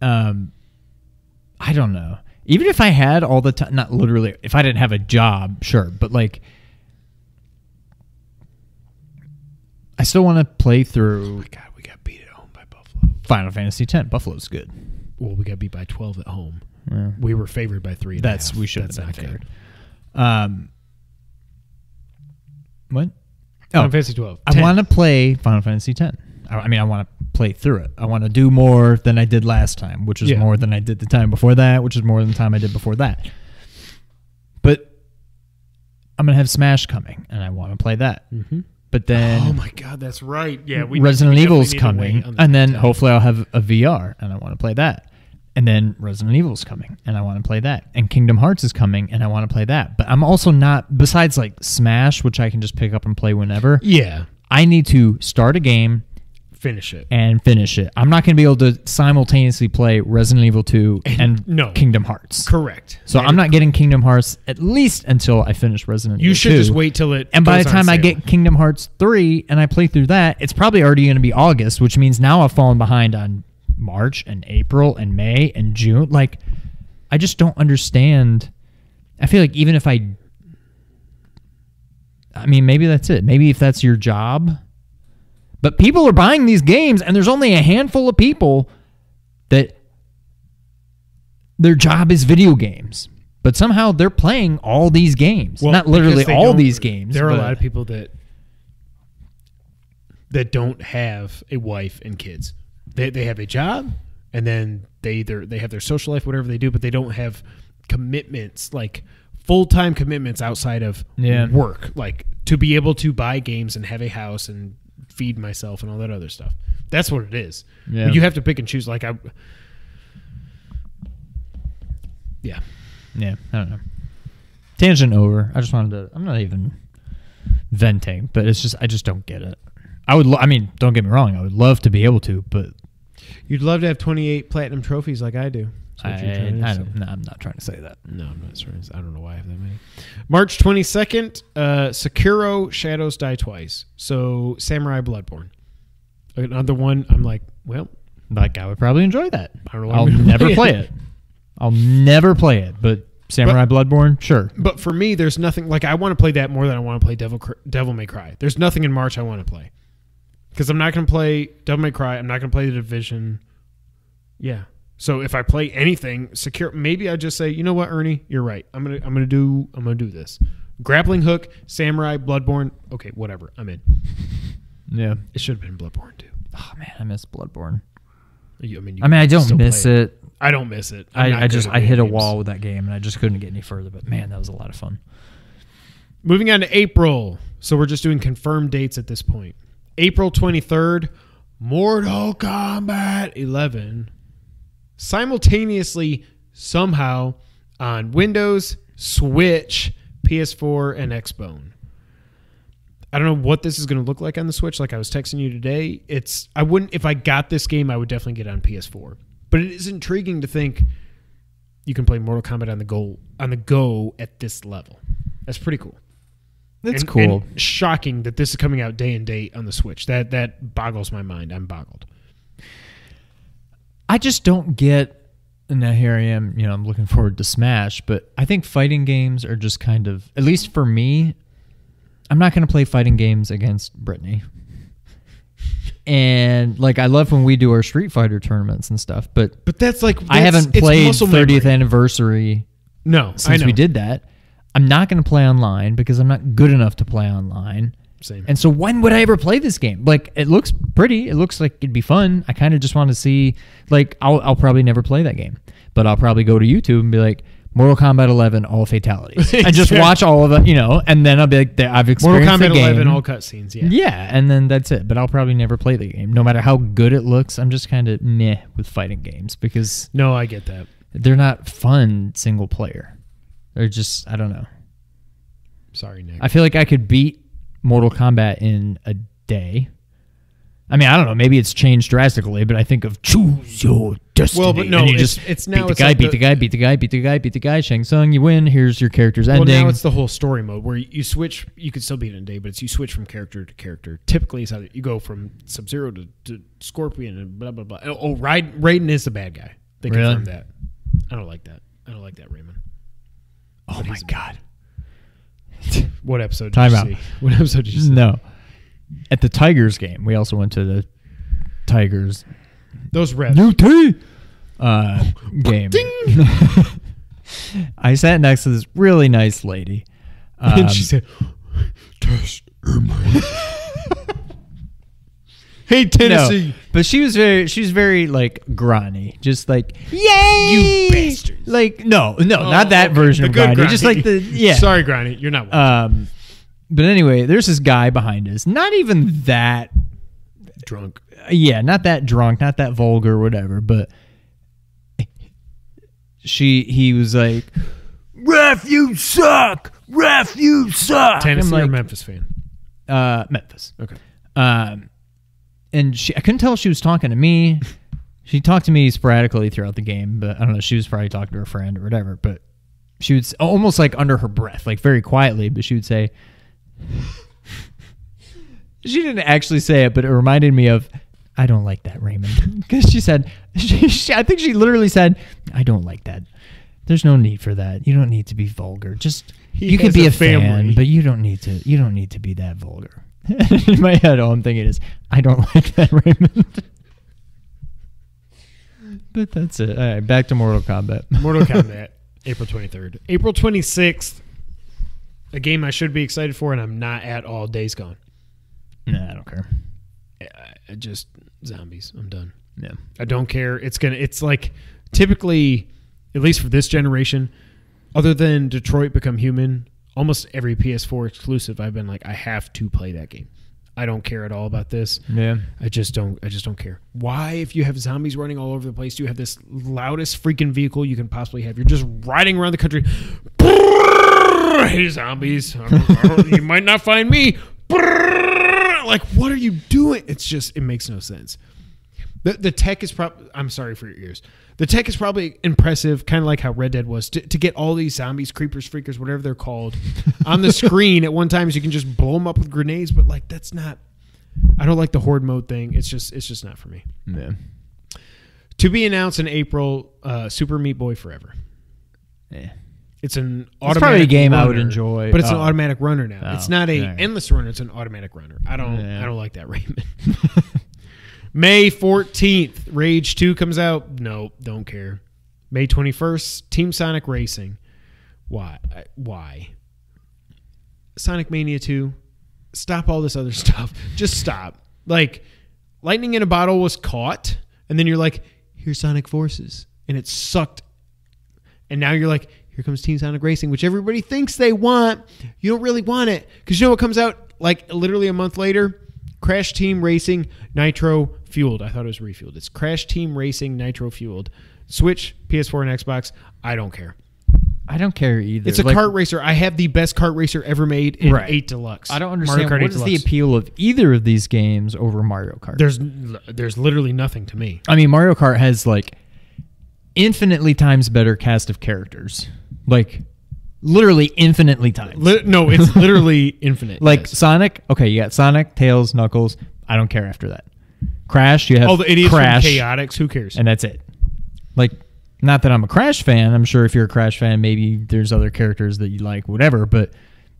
Speaker 3: I don't know. Even if I had all the time, not literally, if I didn't have a job, sure, but like, still want to play through
Speaker 2: Oh my God, we got beat at home by Buffalo.
Speaker 3: Final Fantasy X. Buffalo's good.
Speaker 2: Well, we got beat by 12 at home.
Speaker 3: Yeah.
Speaker 2: We were favored by 3.
Speaker 3: We should have
Speaker 2: That's
Speaker 3: been
Speaker 2: not
Speaker 3: favored.
Speaker 2: fair.
Speaker 3: What?
Speaker 2: Final Fantasy 12.
Speaker 3: I want to play Final Fantasy X. I mean, I want to play through it. I want to do more than I did last time, which is
Speaker 2: Yeah.
Speaker 3: more than I did the time before that, which is more than the time I did before that. But I'm going to have Smash coming, and I want to play that.
Speaker 2: Mm-hmm.
Speaker 3: But then
Speaker 2: Oh my God, that's right. Yeah,
Speaker 3: Resident
Speaker 2: we
Speaker 3: Evil's
Speaker 2: definitely need to
Speaker 3: coming,
Speaker 2: wait on the
Speaker 3: and then
Speaker 2: Nintendo.
Speaker 3: hopefully I'll have a VR, and I want to play that. And then Resident Evil's coming, and I want to play that. And Kingdom Hearts is coming, and I want to play that. But I'm also not, besides like Smash, which I can just pick up and play whenever,
Speaker 2: Yeah,
Speaker 3: I need to start a game
Speaker 2: finish it.
Speaker 3: and finish it. I'm not going to be able to simultaneously play Resident Evil 2 and
Speaker 2: no.
Speaker 3: Kingdom Hearts.
Speaker 2: Correct.
Speaker 3: So
Speaker 2: That
Speaker 3: I'm
Speaker 2: is-
Speaker 3: not getting Kingdom Hearts at least until I finish Resident Evil 2.
Speaker 2: You should just wait till it.
Speaker 3: And by
Speaker 2: goes
Speaker 3: the
Speaker 2: on
Speaker 3: time I
Speaker 2: sale.
Speaker 3: get Kingdom Hearts 3 and I play through that, it's probably already going to be August, which means now I've fallen behind on March and April and May and June. Like, I just don't understand. I feel like even if I mean, maybe that's it. Maybe if that's your job. But people are buying these games, and there's only a handful of people that their job is video games. But somehow they're playing all these games.
Speaker 2: Well,
Speaker 3: Not literally
Speaker 2: because they
Speaker 3: all
Speaker 2: don't-
Speaker 3: these games.
Speaker 2: There are a
Speaker 3: but-
Speaker 2: lot of people that don't have a wife and kids. They have a job, and then they have their social life, whatever they do, but they don't have commitments, like full-time commitments outside of
Speaker 3: Yeah.
Speaker 2: work, like to be able to buy games and have a house and feed myself and all that other stuff. That's what it is.
Speaker 3: Yeah.
Speaker 2: But you have to pick and choose. Yeah.
Speaker 3: Yeah, I don't know. Tangent over. I just wanted to. I'm not even venting, but it's just I just don't get it. I would. I mean, don't get me wrong. I would love to be able to, but
Speaker 2: You'd love to have 28 platinum trophies like I do. That's what you're trying to say.
Speaker 3: don't. No, I'm not trying to say that.
Speaker 2: No, I'm not sure. I don't know why I have that many. March 22nd, Sekiro Shadows Die Twice. So Samurai Bloodborne. Another one, I'm like, well,
Speaker 3: Like I would probably enjoy that.
Speaker 2: I don't know why
Speaker 3: I'll
Speaker 2: I'm gonna
Speaker 3: never
Speaker 2: play
Speaker 3: play
Speaker 2: it.
Speaker 3: it. I'll never play it. But Samurai Bloodborne, sure.
Speaker 2: but for me, there's nothing, like I want to play that more than I want to play Devil May Cry. There's nothing in March I want to play. Because I'm not going to play Devil May Cry. I'm not going to play The Division. Yeah. So if I play anything secure, maybe I just say, you know what, Ernie, you're right. I'm gonna do this. Grappling Hook, Samurai, Bloodborne. Okay, whatever. I'm in.
Speaker 3: Yeah.
Speaker 2: It should have been Bloodborne too.
Speaker 3: Oh man, I miss Bloodborne.
Speaker 2: You
Speaker 3: I mean, I don't
Speaker 2: still
Speaker 3: miss
Speaker 2: play
Speaker 3: it.
Speaker 2: I don't miss it. I'm not
Speaker 3: I
Speaker 2: good
Speaker 3: just
Speaker 2: at
Speaker 3: I hit a
Speaker 2: games.
Speaker 3: wall with that game, and I just couldn't get any further. But man, that was a lot of fun.
Speaker 2: Moving on to April. So we're just doing confirmed dates at this point. April 23rd, Mortal Kombat 11. Simultaneously, somehow, on Windows, Switch, PS4, and Xbone. I don't know what this is going to look like on the Switch. Like I was texting you today, if I got this game, I would definitely get it on PS4. But it is intriguing to think you can play Mortal Kombat on the go at this level. That's pretty cool.
Speaker 3: That's
Speaker 2: And-
Speaker 3: cool.
Speaker 2: and shocking that this is coming out day and date on the Switch. That boggles my mind. I'm boggled.
Speaker 3: I just don't get. And now here I am. You know, I'm looking forward to Smash, but I think fighting games are just kind of, at least for me, I'm not going to play fighting games against Brittany. And like, I love when we do our Street Fighter tournaments and stuff, but
Speaker 2: But that's like
Speaker 3: I haven't
Speaker 2: it's
Speaker 3: played
Speaker 2: muscle
Speaker 3: 30th
Speaker 2: memory.
Speaker 3: anniversary
Speaker 2: No, I
Speaker 3: since
Speaker 2: know.
Speaker 3: we did that. I'm not going to play online because I'm not good enough to play online.
Speaker 2: Same.
Speaker 3: And so when would I ever play this game? Like, it looks pretty. It looks like it'd be fun. I kind of just want to see, like, I'll probably never play that game, but I'll probably go to YouTube and be like, Mortal Kombat 11, all fatalities. And just watch all of it, you know, and then I'll be like, I've experienced
Speaker 2: Mortal Kombat
Speaker 3: the game.
Speaker 2: 11, all cutscenes. Yeah.
Speaker 3: Yeah, and then that's it. But I'll probably never play the game. No matter how good it looks, I'm just kind of meh with fighting games because
Speaker 2: No, I get that.
Speaker 3: they're not fun single player. They're just, I don't know.
Speaker 2: Sorry, Nick.
Speaker 3: I feel like I could beat Mortal Kombat in a day. I mean, I don't know. Maybe it's changed drastically, but I think of choose your destiny.
Speaker 2: Well, but no,
Speaker 3: and you
Speaker 2: it's-
Speaker 3: just
Speaker 2: it's now
Speaker 3: beat the
Speaker 2: it's
Speaker 3: guy,
Speaker 2: like
Speaker 3: beat the guy, beat the guy, beat the guy, beat the guy. Shang Tsung, you win. Here's your character's
Speaker 2: Well,
Speaker 3: ending.
Speaker 2: now it's the whole story mode where you switch. You could still beat it in a day, but it's you switch from character to character. Typically, it's how you go from Sub-Zero to Scorpion and blah blah blah. Oh, Raiden is the bad guy. They
Speaker 3: Really?
Speaker 2: confirmed that. I don't like that. I don't like that, Raymond.
Speaker 3: Oh my god!
Speaker 2: What episode did
Speaker 3: Time
Speaker 2: you
Speaker 3: out.
Speaker 2: see? What episode did you see?
Speaker 3: No, at the Tigers game. We also went to the Tigers
Speaker 2: Those refs.
Speaker 3: game. I sat next to this really nice lady.
Speaker 2: And she said, "Test your mind." Hey, Tennessee.
Speaker 3: No, but she was very like grani, just like yay,
Speaker 2: You bastards.
Speaker 3: Like no, not that version
Speaker 2: The
Speaker 3: of
Speaker 2: good
Speaker 3: grani, just like the
Speaker 2: Sorry, Granny, you're not one.
Speaker 3: But anyway, there's this guy behind us, not even that
Speaker 2: Drunk.
Speaker 3: not that drunk, not that vulgar, whatever, but he was like, "Ref, you suck! Ref, you suck!"
Speaker 2: Tennessee
Speaker 3: I'm
Speaker 2: or
Speaker 3: like,
Speaker 2: Memphis fan?
Speaker 3: Memphis.
Speaker 2: Okay.
Speaker 3: And I couldn't tell if she was talking to me. She talked to me sporadically throughout the game, but I don't know. She was probably talking to her friend or whatever. But she would almost like under her breath, like very quietly, but she would say, she didn't actually say it, but it reminded me of, "I don't like that, Raymond." Because she said, I think she literally said, "I don't like that. There's no need for that. You don't need to be vulgar. Just you can
Speaker 2: has
Speaker 3: be
Speaker 2: a
Speaker 3: a fan,
Speaker 2: family."
Speaker 3: but you don't need to be that vulgar." In my head, all I'm thinking is, "I don't like that, Raymond." But that's it. All right, back to Mortal Kombat.
Speaker 2: Mortal Kombat, April 23rd. April 26th, a game I should be excited for, and I'm not at all. Days Gone.
Speaker 3: Nah, I don't care.
Speaker 2: Just zombies. I'm done.
Speaker 3: Yeah.
Speaker 2: I don't care. It's like typically, at least for this generation, other than Detroit Become Human, almost every PS4 exclusive I've been like, I have to play that game. I don't care at all about this.
Speaker 3: Yeah.
Speaker 2: I just don't care. Why, if you have zombies running all over the place, do you have this loudest freaking vehicle you can possibly have? You're just riding around the country. Hey, zombies. You might not find me. Like, what are you doing? It makes no sense. The tech is probably, I'm sorry for your ears. The tech is probably impressive, kind of like how Red Dead was, to get all these zombies, creepers, freakers, whatever they're called, on the screen at one time so you can just blow them up with grenades. But, like, that's not, I don't like the horde mode thing. It's just not for me.
Speaker 3: Yeah.
Speaker 2: To be announced in April, Super Meat Boy Forever.
Speaker 3: Yeah.
Speaker 2: It's an automatic
Speaker 3: It's probably a game I would
Speaker 2: runner,
Speaker 3: enjoy.
Speaker 2: But it's an automatic runner now.
Speaker 3: Oh,
Speaker 2: It's not a
Speaker 3: right.
Speaker 2: endless runner. It's an automatic runner. I don't like that, Raymond. May 14th, Rage 2 comes out. No, don't care. May 21st, Team Sonic Racing. Why? Sonic Mania 2. Stop all this other stuff. Just stop. Like, lightning in a bottle was caught, and then you're like, here's Sonic Forces. And it sucked. And now you're like, here comes Team Sonic Racing, which everybody thinks they want. You don't really want it. Because you know what comes out like literally a month later? Crash Team Racing Nitro Fueled. I thought it was refueled. It's Crash Team Racing Nitro Fueled. Switch, PS4, and Xbox. I don't care.
Speaker 3: I don't care either.
Speaker 2: It's a kart racer. I have the best kart racer ever made in 8 Deluxe.
Speaker 3: I don't understand
Speaker 2: Mario Kart
Speaker 3: what
Speaker 2: 8
Speaker 3: is the
Speaker 2: Deluxe.
Speaker 3: appeal of either of these games over Mario Kart.
Speaker 2: There's literally nothing to me.
Speaker 3: I mean, Mario Kart has like infinitely times better cast of characters. Like literally infinitely times.
Speaker 2: No, it's literally infinite.
Speaker 3: Like
Speaker 2: yes.
Speaker 3: Sonic, okay, you got Sonic, Tails, Knuckles. I don't care after that. Crash, you have
Speaker 2: all the idiots
Speaker 3: Crash,
Speaker 2: from Chaotix. Who cares?
Speaker 3: and that's it. Like, not that I'm a Crash fan. I'm sure if you're a Crash fan, maybe there's other characters that you like, whatever. But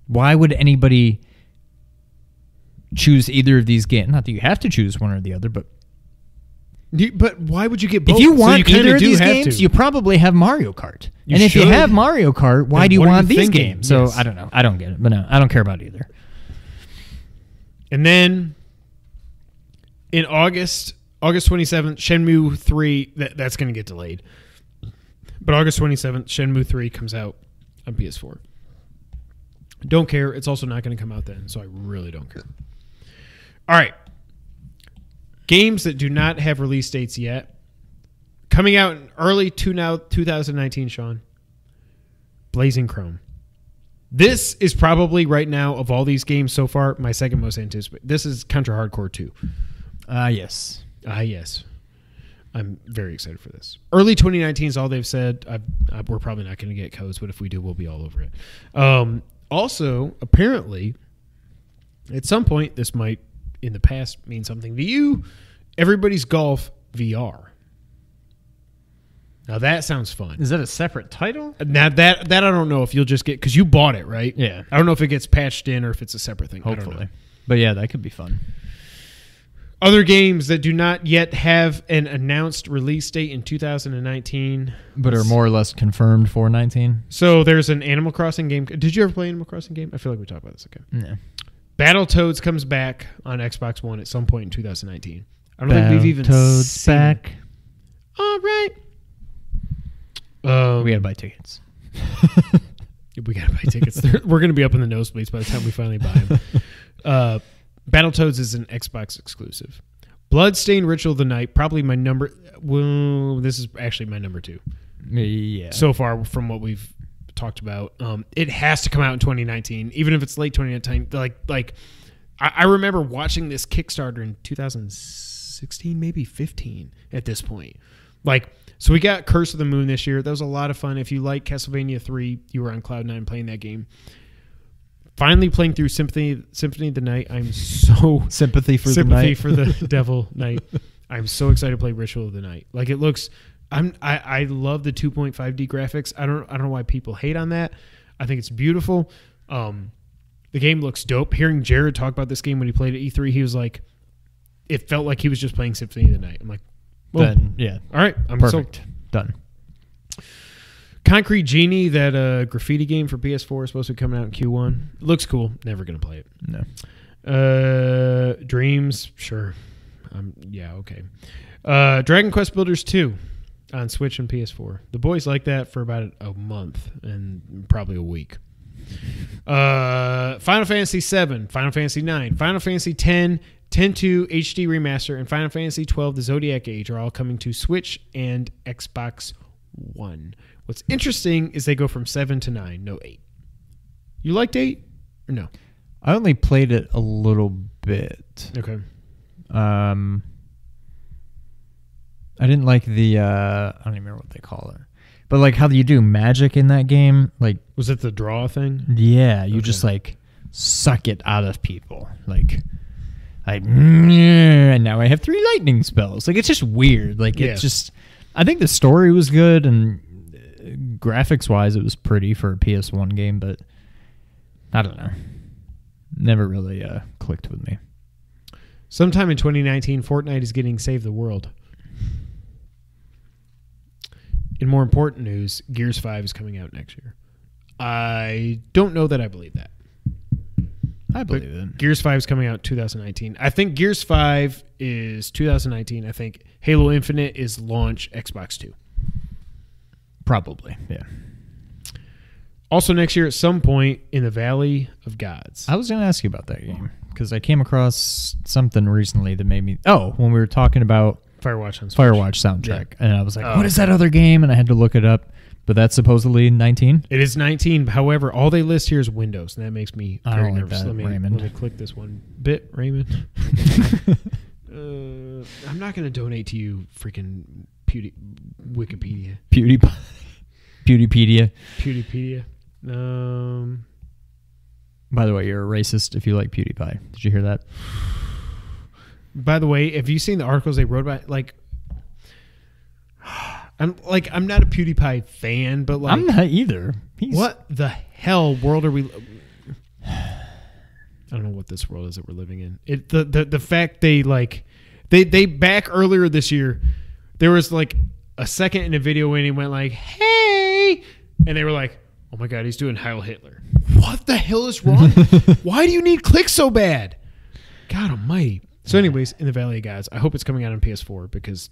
Speaker 3: why would anybody choose either of these games? Not that you have to choose one or the other, but
Speaker 2: But why would you get both?
Speaker 3: if you want
Speaker 2: kinda
Speaker 3: either of
Speaker 2: do
Speaker 3: these
Speaker 2: have
Speaker 3: games,
Speaker 2: to.
Speaker 3: you probably have Mario Kart.
Speaker 2: You
Speaker 3: And if you
Speaker 2: should.
Speaker 3: have Mario Kart, why
Speaker 2: Then
Speaker 3: do you
Speaker 2: what are
Speaker 3: want
Speaker 2: you
Speaker 3: these
Speaker 2: thinking?
Speaker 3: games? So
Speaker 2: Yes.
Speaker 3: I don't know. I don't get it. But no, I don't care about either.
Speaker 2: And then in August 27th, Shenmue 3, that's going to get delayed. But August 27th, Shenmue 3 comes out on PS4. Don't care. It's also not going to come out then, so I really don't care. All right. Games that do not have release dates yet. Coming out in early 2019, Sean. Blazing Chrome. This is probably right now, of all these games so far, my second most anticipated. This is Contra Hardcore 2.
Speaker 3: Yes.
Speaker 2: Yes. I'm very excited for this. Early 2019 is all they've said. We're probably not going to get codes, but if we do, we'll be all over it. Also, apparently, at some point, this might, in the past, mean something to you. Everybody's Golf VR. Now, that sounds fun.
Speaker 3: Is that a separate title?
Speaker 2: Now, that I don't know if you'll just get, because you bought it, right?
Speaker 3: Yeah.
Speaker 2: I don't know if it gets patched in or if it's a separate thing. I
Speaker 3: Hopefully.
Speaker 2: don't know.
Speaker 3: But yeah, that could be fun.
Speaker 2: Other games that do not yet have an announced release date in 2019.
Speaker 3: But are more or less confirmed for 19?
Speaker 2: So there's an Animal Crossing game. Did you ever play Animal Crossing game? I feel like we talked about this. Okay.
Speaker 3: No.
Speaker 2: Battletoads comes back on Xbox One at some point in 2019. I don't think we've even
Speaker 3: Battletoads
Speaker 2: seen
Speaker 3: back.
Speaker 2: it. All right.
Speaker 3: We gotta buy tickets.
Speaker 2: We gotta buy tickets. We're gonna be up in the nosebleeds by the time we finally buy them. Battletoads is an Xbox exclusive. Bloodstained Ritual of the Night, probably my number. Well, this is actually my number 2.
Speaker 3: Yeah.
Speaker 2: So far from what we've talked about. It has to come out in 2019, even if it's late 2019. I remember watching this Kickstarter in 2016, maybe 15 at this point. So we got Curse of the Moon this year. That was a lot of fun. If you like Castlevania 3, you were on Cloud 9 playing that game. Finally playing through Symphony of the Night. I'm so
Speaker 3: Sympathy for the night.
Speaker 2: for the Devil Night. I'm so excited to play Ritual of the Night. It looks. I love the 2.5D graphics. I don't know why people hate on that. I think it's beautiful. The game looks dope. Hearing Jared talk about this game when he played at E3, he was like, it felt like he was just playing Symphony of the Night. I'm like, well,
Speaker 3: then yeah,
Speaker 2: all right, I'm
Speaker 3: perfect.
Speaker 2: sold.
Speaker 3: Done.
Speaker 2: Concrete Genie, that graffiti game for PS4 is supposed to be coming out in Q1. Looks cool. Never gonna play it.
Speaker 3: No.
Speaker 2: Dreams, sure. Yeah, okay. Dragon Quest Builders 2 on Switch and PS4. The boys like that for about a month and probably a week. Final Fantasy 7, Final Fantasy 9, Final Fantasy 10, 10-2 HD Remaster, and Final Fantasy 12 The Zodiac Age are all coming to Switch and Xbox One. What's interesting is they go from 7 to 9, no 8. You liked 8 or no?
Speaker 3: I only played it a little bit.
Speaker 2: Okay.
Speaker 3: I didn't like the I don't even remember what they call it. But how do you do magic in that game?
Speaker 2: Was it the draw thing?
Speaker 3: Yeah, you
Speaker 2: Okay.
Speaker 3: just suck it out of people. And now I have 3 lightning spells. It's just weird.
Speaker 2: Yeah.
Speaker 3: It's just I think the story was good and graphics wise it was pretty for a PS1 game, but I don't know. Never really clicked with me.
Speaker 2: Sometime in 2019, Fortnite is getting Save the World. In more important news, Gears 5 is coming out next year. I don't know that I believe that.
Speaker 3: I believe it.
Speaker 2: Gears 5 is coming out 2019. I think Gears 5 is 2019. I think Halo Infinite is launch Xbox 2.
Speaker 3: Probably, yeah.
Speaker 2: Also next year at some point in the Valley of Gods.
Speaker 3: I was going to ask you about that game because I came across something recently that made me... Oh, when we were talking about
Speaker 2: Firewatch on Switch.
Speaker 3: Firewatch soundtrack.
Speaker 2: Yeah.
Speaker 3: And I was like, what is that other game? And I had to look it up. But that's supposedly 19?
Speaker 2: It is 19. However, all they list here is Windows, and that makes me
Speaker 3: I
Speaker 2: very
Speaker 3: don't like
Speaker 2: nervous.
Speaker 3: that,
Speaker 2: Let me
Speaker 3: Raymond.
Speaker 2: click this one bit, Raymond. I'm not going to donate to you, freaking Wikipedia.
Speaker 3: PewDiePedia.
Speaker 2: PewDiePedia.
Speaker 3: By the way, you're a racist if you like PewDiePie. Did you hear that?
Speaker 2: By the way, have you seen the articles they wrote about? I'm not a PewDiePie fan, but
Speaker 3: I'm not either.
Speaker 2: What the hell world are we? I don't know what this world is that we're living in. The fact they back earlier this year, there was a second in a video when he went hey, and they were like, oh my god, he's doing Heil Hitler. What the hell is wrong? Why do you need clicks so bad? God almighty. So anyways, in the Valley of Gods, I hope it's coming out on PS4 because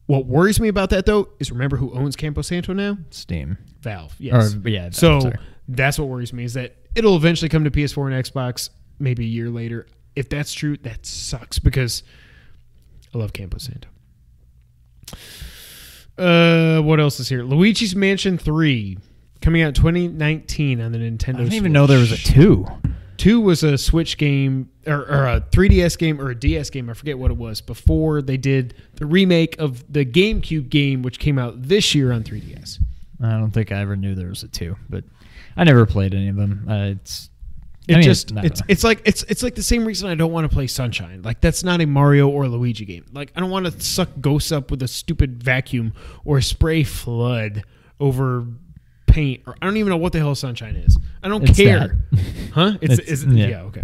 Speaker 2: what worries me about that though is remember who owns Campo Santo now?
Speaker 3: Steam.
Speaker 2: Valve. Yes. So that's what worries me is that it'll eventually come to PS4 and Xbox maybe a year later. If that's true, that sucks because I love Campo Santo. What else is here? Luigi's Mansion 3 coming out 2019 on the Nintendo
Speaker 3: I didn't even
Speaker 2: Switch.
Speaker 3: know there was a 2.
Speaker 2: 2 was a Switch game or a 3DS game or a DS game. I forget what it was before they did the remake of the GameCube game, which came out this year on 3DS.
Speaker 3: I don't think I ever knew there was a 2, but I never played any of them. It's like the same reason I don't want to play Sunshine. That's not a Mario or Luigi game. I don't want to suck ghosts up with a stupid vacuum or spray flood over paint, or I don't even know what the hell Sunshine is. I don't care. That.
Speaker 2: Huh? Yeah, okay.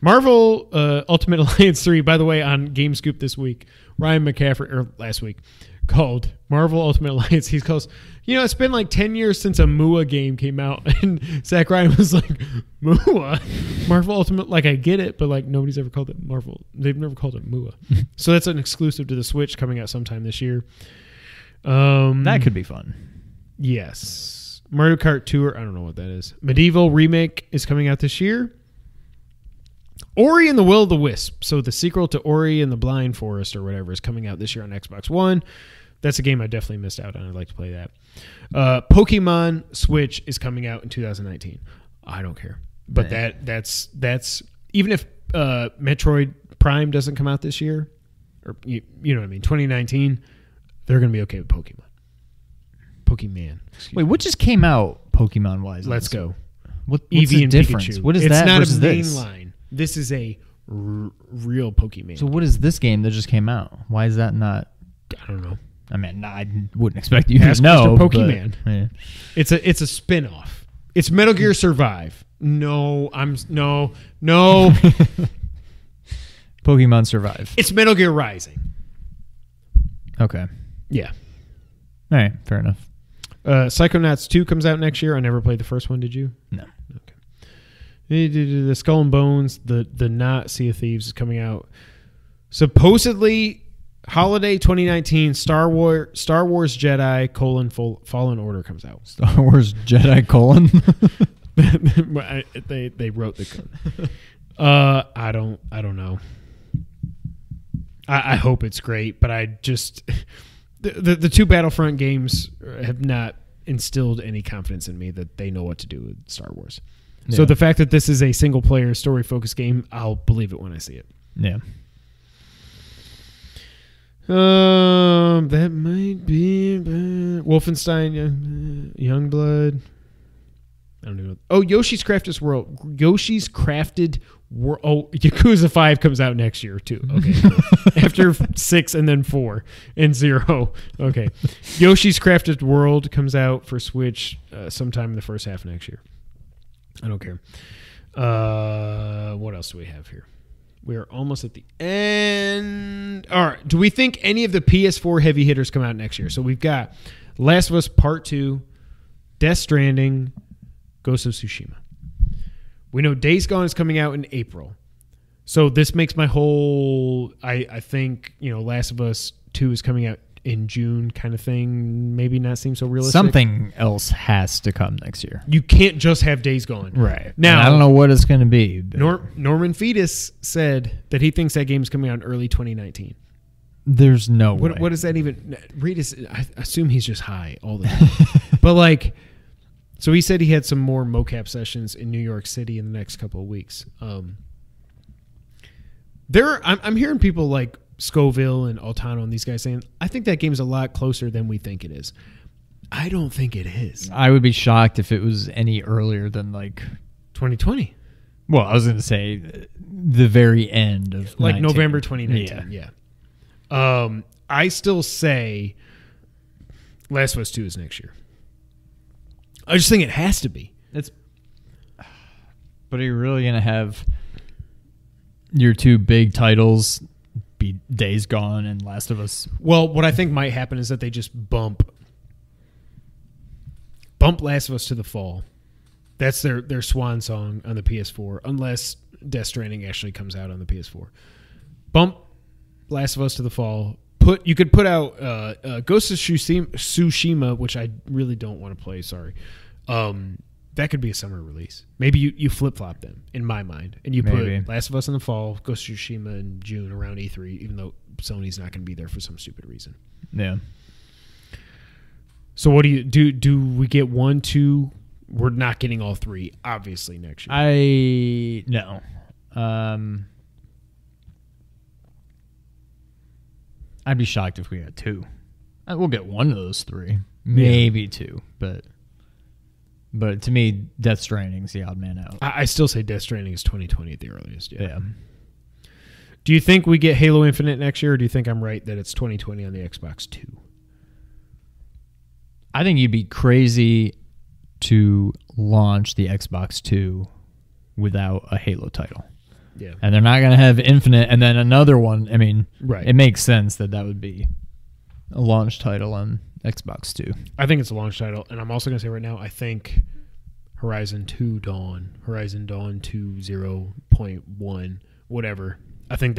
Speaker 2: Marvel Ultimate Alliance 3, by the way, on GameScoop this week, Ryan McCaffrey, or last week, called Marvel Ultimate Alliance. He goes, it's been like 10 years since a Mua game came out. And Zach Ryan was like, Mua? Marvel Ultimate, like, I get it, but like nobody's ever called it Marvel. They've never called it Mua. So that's an exclusive to the Switch coming out sometime this year.
Speaker 3: That could be fun.
Speaker 2: Yes. Mario Kart Tour, I don't know what that is. Medieval Remake is coming out this year. Ori and the Will of the Wisp. So the sequel to Ori and the Blind Forest or whatever is coming out this year on Xbox One. That's a game I definitely missed out on. I'd like to play that. Pokemon Switch is coming out in 2019. I don't care. But that's even if Metroid Prime doesn't come out this year, or you know what I mean, 2019, they're going to be okay with Pokemon.
Speaker 3: Wait, what just came out Pokemon wise?
Speaker 2: Let's go.
Speaker 3: What's
Speaker 2: Eevee
Speaker 3: the
Speaker 2: and
Speaker 3: difference?
Speaker 2: Pikachu.
Speaker 3: What is
Speaker 2: it's
Speaker 3: that
Speaker 2: not
Speaker 3: versus
Speaker 2: a main
Speaker 3: this?
Speaker 2: line. This is a real Pokemon.
Speaker 3: So what is this game that just came out? Why is that not?
Speaker 2: I don't know.
Speaker 3: I mean, I wouldn't expect you
Speaker 2: Ask
Speaker 3: to know.
Speaker 2: Mr. Pokemon.
Speaker 3: But, yeah.
Speaker 2: It's a spin-off. It's Metal Gear Survive. No.
Speaker 3: Pokemon Survive.
Speaker 2: It's Metal Gear Rising.
Speaker 3: Okay.
Speaker 2: Yeah.
Speaker 3: All right. Fair enough.
Speaker 2: Psychonauts 2 comes out next year. I never played the first one. Did you?
Speaker 3: No.
Speaker 2: Okay. The Skull and Bones, the not Sea of Thieves is coming out. Supposedly, holiday 2019, Star Wars Jedi : Fallen Order comes out.
Speaker 3: Star Wars Jedi :
Speaker 2: they wrote the code. I don't know. I hope it's great, but I just the two Battlefront games have not instilled any confidence in me that they know what to do with Star Wars. Yeah. So the fact that this is a single player story focused game, I'll believe it when I see it.
Speaker 3: Yeah.
Speaker 2: That might be Wolfenstein Youngblood. I don't know. Oh, Yoshi's Crafted World. Oh, Yakuza 5 comes out next year too. Okay. After 6 and then 4 and 0. Okay. Yoshi's Crafted World comes out for Switch sometime in the first half of next year. I don't care. What else do we have here? We're almost at the end. All right. Do we think any of the PS4 heavy hitters come out next year? So we've got Last of Us Part 2, Death Stranding, Ghost of Tsushima. We know Days Gone is coming out in April. So this makes my whole, I think, Last of Us 2 is coming out in June kind of thing. Maybe not seem so realistic.
Speaker 3: Something else has to come next year.
Speaker 2: You can't just have Days Gone.
Speaker 3: Right.
Speaker 2: Now,
Speaker 3: and I don't know what it's going to be. But
Speaker 2: Norman Fetus said that he thinks that game's coming out in early 2019.
Speaker 3: There's no way.
Speaker 2: What does that even... I assume he's just high all the time. But so he said he had some more mocap sessions in New York City in the next couple of weeks. I'm hearing people like Scoville and Altano and these guys saying, I think that game's a lot closer than we think it is. I don't think it is.
Speaker 3: I would be shocked if it was any earlier than
Speaker 2: 2020.
Speaker 3: Well, I was going to say the very end of
Speaker 2: November 2019. Yeah. I still say Last of Us 2 is next year. I just think it has to be.
Speaker 3: But are you really going to have your two big titles be Days Gone and Last of Us?
Speaker 2: Well, what I think might happen is that they just bump Last of Us to the fall. That's their swan song on the PS4, unless Death Stranding actually comes out on the PS4. Bump Last of Us to the fall. You could put out Ghost of Tsushima, which I really don't want to play. Sorry, that could be a summer release. Maybe you flip flop them in my mind, and you put Last of Us in the fall, Ghost of Tsushima in June around E3, even though Sony's not going to be there for some stupid reason.
Speaker 3: Yeah.
Speaker 2: So what do you do? Do we get 1, 2? We're not getting all 3, obviously, next year.
Speaker 3: No. I'd be shocked if we had 2. We'll get one of those 3, maybe 2, but to me, Death Stranding's the odd man out.
Speaker 2: I still say Death Stranding is 2020 at the earliest.
Speaker 3: Yeah.
Speaker 2: Do you think we get Halo Infinite next year, or do you think I'm right that it's 2020 on the Xbox 2?
Speaker 3: I think you'd be crazy to launch the Xbox 2 without a Halo title.
Speaker 2: Yeah.
Speaker 3: And they're not going to have Infinite and then another one. I mean,
Speaker 2: Right.
Speaker 3: it makes sense that would be a launch title on Xbox 2.
Speaker 2: I think it's a launch title, and I'm also going to say right now, I think Horizon 2 Dawn, Horizon Dawn 2 0.1, whatever. I think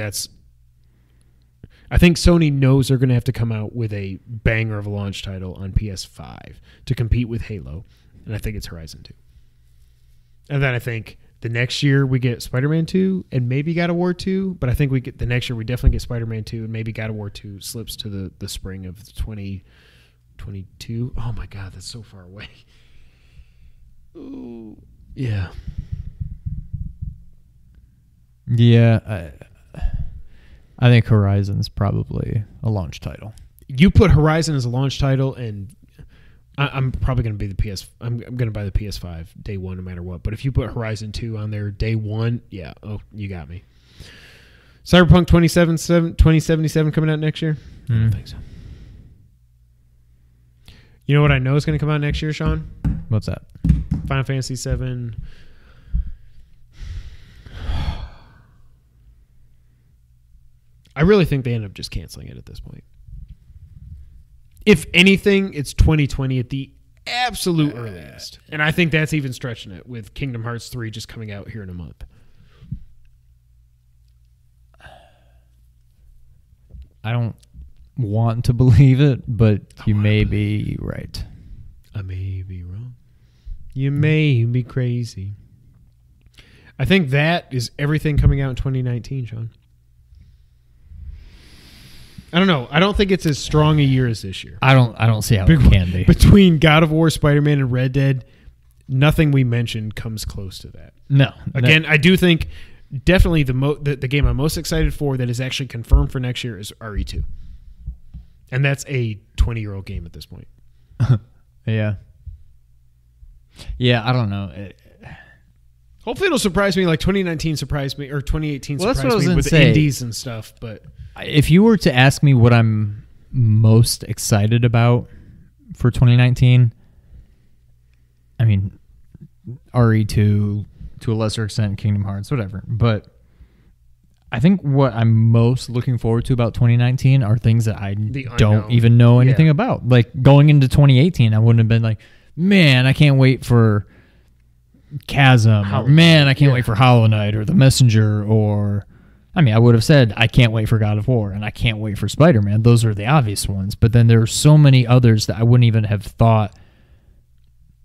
Speaker 2: Sony knows they're going to have to come out with a banger of a launch title on PS5 to compete with Halo, and I think it's Horizon 2. And then I think the next year we get Spider-Man 2 and maybe God of War 2, but I think the next year we definitely get Spider-Man 2 and maybe God of War 2 slips to the spring of 2022. Oh my God, that's so far away. Ooh, yeah.
Speaker 3: Yeah, I think Horizon's probably a launch title.
Speaker 2: You put Horizon as a launch title, and I'm probably going to be I'm going to buy the PS5 day one no matter what. But if you put Horizon 2 on there day one, yeah, you got me. Cyberpunk 2077 coming out next year? I don't think so. You know what I know is going to come out next year, Sean?
Speaker 3: What's that?
Speaker 2: Final Fantasy 7. I really think they end up just canceling it at this point. If anything, it's 2020 at the absolute earliest. And I think that's even stretching it with Kingdom Hearts 3 just coming out here in a month.
Speaker 3: I don't want to believe it, but you may be right.
Speaker 2: I may be wrong. You may be crazy. I think that is everything coming out in 2019, Sean. I don't know. I don't think it's as strong a year as this year.
Speaker 3: I don't see how it can be.
Speaker 2: Between God of War, Spider-Man, and Red Dead, nothing we mentioned comes close to that.
Speaker 3: No.
Speaker 2: Again, I do think definitely the game I'm most excited for that is actually confirmed for next year is RE2. And that's a 20-year-old game at this point.
Speaker 3: Yeah. Yeah, I don't know.
Speaker 2: Hopefully it'll surprise me like 2019 surprised me or 2018
Speaker 3: Well, that's what I
Speaker 2: surprised
Speaker 3: was
Speaker 2: me
Speaker 3: gonna
Speaker 2: with
Speaker 3: say.
Speaker 2: the indies and stuff. But
Speaker 3: If you were to ask me what I'm most excited about for 2019, I mean, RE2, to a lesser extent, Kingdom Hearts, whatever. But I think what I'm most looking forward to about 2019 are things that I don't even know anything about. Like going into 2018, I wouldn't have been like, man, I can't wait for Chasm. Or, man, I can't wait for Hollow Knight or The Messenger. Or, I mean, I would have said, I can't wait for God of War and I can't wait for Spider-Man. Those are the obvious ones. But then there are so many others that I wouldn't even have thought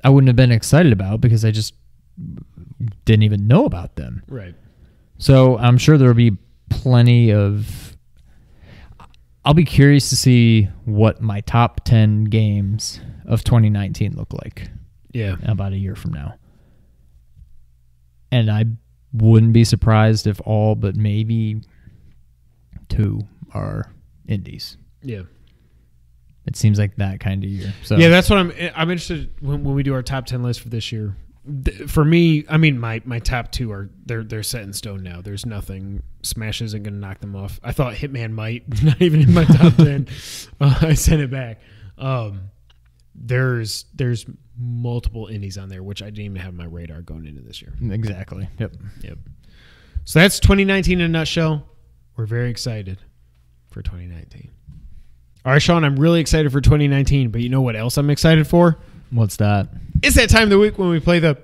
Speaker 3: I wouldn't have been excited about because I just didn't even know about them.
Speaker 2: right.
Speaker 3: So I'm sure there'll be plenty of... I'll be curious to see what my top 10 games of 2019 look like
Speaker 2: Yeah.
Speaker 3: about a year from now. And I wouldn't be surprised if all but maybe 2 are indies.
Speaker 2: Yeah.
Speaker 3: It seems like that kind of year. So
Speaker 2: Yeah, that's what I'm interested when we do our top 10 list for this year. For me, I mean, my top 2 are they're set in stone now. There's nothing. Smash isn't going to knock them off. I thought Hitman might, not even in my top 10. I sent it back. There's multiple indies on there, which I didn't even have on my radar going into this year.
Speaker 3: Exactly. Yep.
Speaker 2: So that's 2019 in a nutshell. We're very excited for 2019. All right, Sean, I'm really excited for 2019, but you know what else I'm excited for?
Speaker 3: What's that?
Speaker 2: It's that time of the week when we play the...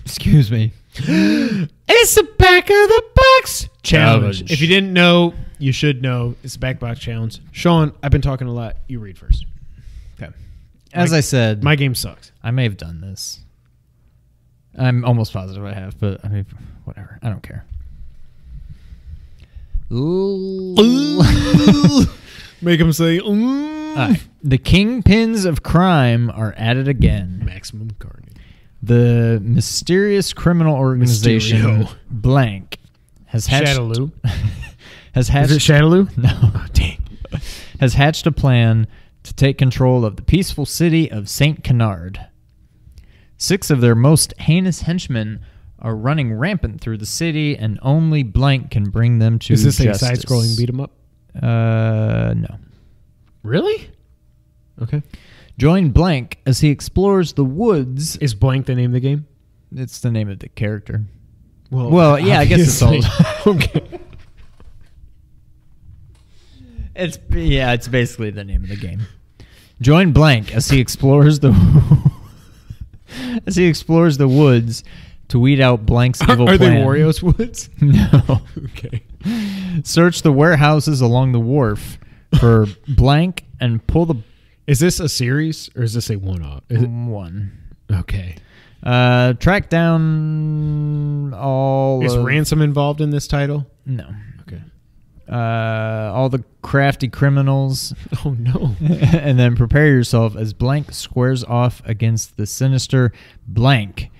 Speaker 3: Excuse me.
Speaker 2: It's the back of the box challenge.
Speaker 3: Challenge.
Speaker 2: If you didn't know, you should know. It's the back box challenge. Sean, I've been talking a lot. You read first.
Speaker 3: Okay. As I said,
Speaker 2: My game sucks.
Speaker 3: I may have done this. I'm almost positive I have, but I mean, whatever. I don't care.
Speaker 2: Make him say,
Speaker 3: All right. The kingpins of crime are at it again.
Speaker 2: Maximum carnage.
Speaker 3: The mysterious criminal organization
Speaker 2: Mysterio.
Speaker 3: Blank has hatched.
Speaker 2: Shadaloo.
Speaker 3: Has hatched.
Speaker 2: Is it Shadaloo?
Speaker 3: No.
Speaker 2: Oh, dang.
Speaker 3: Has hatched a plan to take control of the peaceful city of St. Canard. 6 of their most heinous henchmen are running rampant through the city, and only Blank can bring them to
Speaker 2: Is this
Speaker 3: justice.
Speaker 2: a side-scrolling beat 'em up?
Speaker 3: No.
Speaker 2: Really? Okay.
Speaker 3: Join Blank as he explores the woods.
Speaker 2: Is Blank the name of the game?
Speaker 3: It's the name of the character. Well, yeah, I guess it's all.
Speaker 2: Okay.
Speaker 3: It's basically the name of the game. Join Blank as he explores the woods to weed out Blank's evil
Speaker 2: Are
Speaker 3: plan.
Speaker 2: they Wario's woods?
Speaker 3: No.
Speaker 2: Okay.
Speaker 3: Search the warehouses along the wharf for Blank and pull the
Speaker 2: Is this a series or is this a one-off? Is it?
Speaker 3: one.
Speaker 2: Okay.
Speaker 3: Track down all.
Speaker 2: Is ransom involved in this title?
Speaker 3: No.
Speaker 2: Okay.
Speaker 3: All the crafty criminals.
Speaker 2: Oh no.
Speaker 3: And then prepare yourself as Blank squares off against the sinister Blank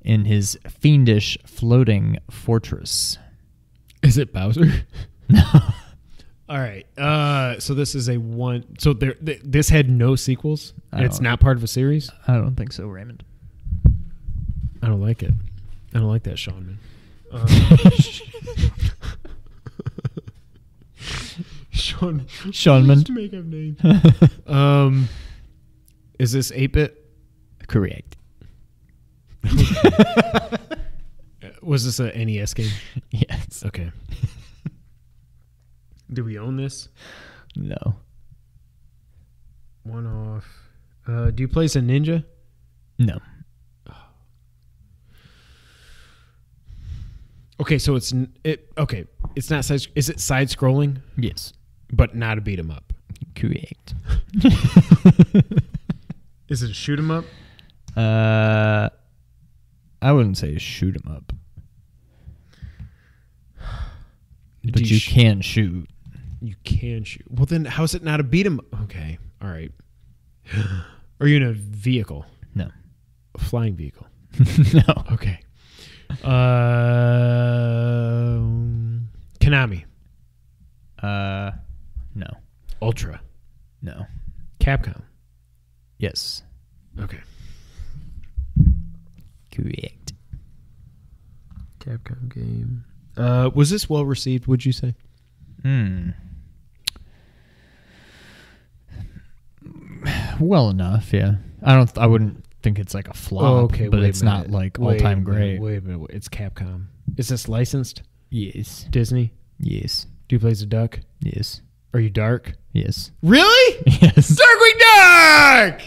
Speaker 3: in his fiendish floating fortress.
Speaker 2: Is it Bowser?
Speaker 3: No.
Speaker 2: All right. So this is a one. So this had no sequels. It's not part of a series.
Speaker 3: I don't think so, Raymond.
Speaker 2: I don't like it. I don't like that, Sean. Man. Sean.
Speaker 3: Seanman.
Speaker 2: Make up names. Is this 8-bit?
Speaker 3: Correct.
Speaker 2: Was this a NES game?
Speaker 3: Yes.
Speaker 2: Okay. Do we own this?
Speaker 3: No.
Speaker 2: One off. Do you play as a ninja?
Speaker 3: No.
Speaker 2: Okay, so it's not side. Is it side scrolling?
Speaker 3: Yes.
Speaker 2: But not a beat 'em up.
Speaker 3: Correct.
Speaker 2: Is it a shoot 'em up?
Speaker 3: I wouldn't say shoot 'em up. But you can shoot.
Speaker 2: You can shoot. Well, then how is it not a beat 'em? Okay, all right. Are you in a vehicle?
Speaker 3: No.
Speaker 2: A flying vehicle?
Speaker 3: No.
Speaker 2: Okay. Konami.
Speaker 3: No.
Speaker 2: Ultra.
Speaker 3: No.
Speaker 2: Capcom.
Speaker 3: Yes.
Speaker 2: Okay.
Speaker 3: Correct.
Speaker 2: Capcom game. Was this well received, would you say?
Speaker 3: Well enough, yeah. I wouldn't think it's like a flop, but it's not like all-time great.
Speaker 2: Wait a minute. It's Capcom. Is this licensed?
Speaker 3: Yes.
Speaker 2: Disney?
Speaker 3: Yes.
Speaker 2: Do you play as a duck?
Speaker 3: Yes.
Speaker 2: Are you dark?
Speaker 3: Yes.
Speaker 2: Really?
Speaker 3: Yes.
Speaker 2: Darkwing Duck!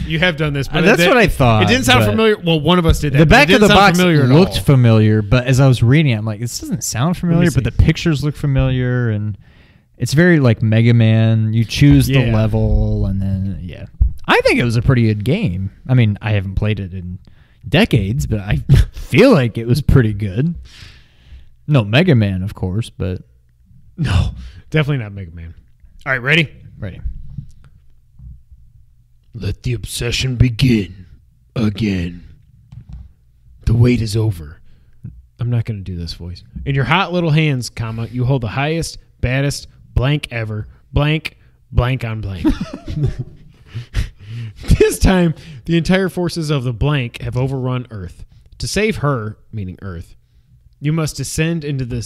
Speaker 2: You have done this, but
Speaker 3: That's what I thought.
Speaker 2: It didn't sound
Speaker 3: but
Speaker 2: familiar. Well, one of us did that.
Speaker 3: The
Speaker 2: but
Speaker 3: back
Speaker 2: it
Speaker 3: of the
Speaker 2: didn't sound
Speaker 3: box
Speaker 2: familiar at
Speaker 3: looked
Speaker 2: all.
Speaker 3: familiar, but as I was reading it, I'm like, this doesn't sound familiar,
Speaker 2: see.
Speaker 3: but the pictures look familiar, and it's very like Mega Man. You choose the
Speaker 2: Yeah.
Speaker 3: level, and then, yeah. I think it was a pretty good game. I mean, I haven't played it in decades, but I feel like it was pretty good. No Mega Man, of course, but...
Speaker 2: No, definitely not Mega Man. All right, ready?
Speaker 3: Ready.
Speaker 2: Let the obsession begin again. The wait is over. I'm not going to do this voice. In your hot little hands, comma, you hold the highest, baddest blank ever. Blank, blank on blank. This time, the entire forces of the blank have overrun Earth. To save her, meaning Earth, you must descend into the...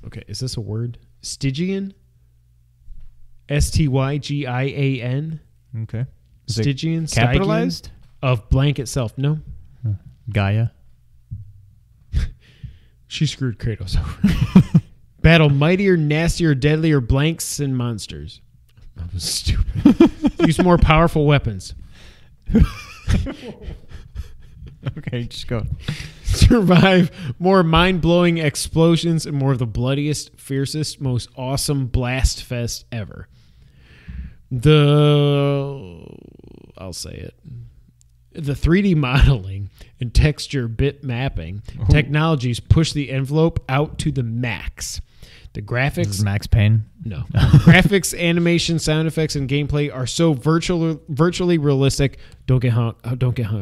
Speaker 2: Okay, is this a word? Stygian? Stygian?
Speaker 3: Okay. Is it
Speaker 2: Stygian?
Speaker 3: capitalized?
Speaker 2: Of blank itself. No.
Speaker 3: Gaia.
Speaker 2: She screwed Kratos over. Battle mightier, nastier, deadlier blanks and monsters. That was stupid. Use more powerful weapons.
Speaker 3: Okay, just go.
Speaker 2: Survive more mind-blowing explosions and more of the bloodiest, fiercest, most awesome blast fest ever. I'll say it. The 3D modeling and texture bit mapping technologies push the envelope out to the max. The graphics...
Speaker 3: This is Max Payne?
Speaker 2: No. Graphics, animation, sound effects, and gameplay are so virtually realistic. Don't get hung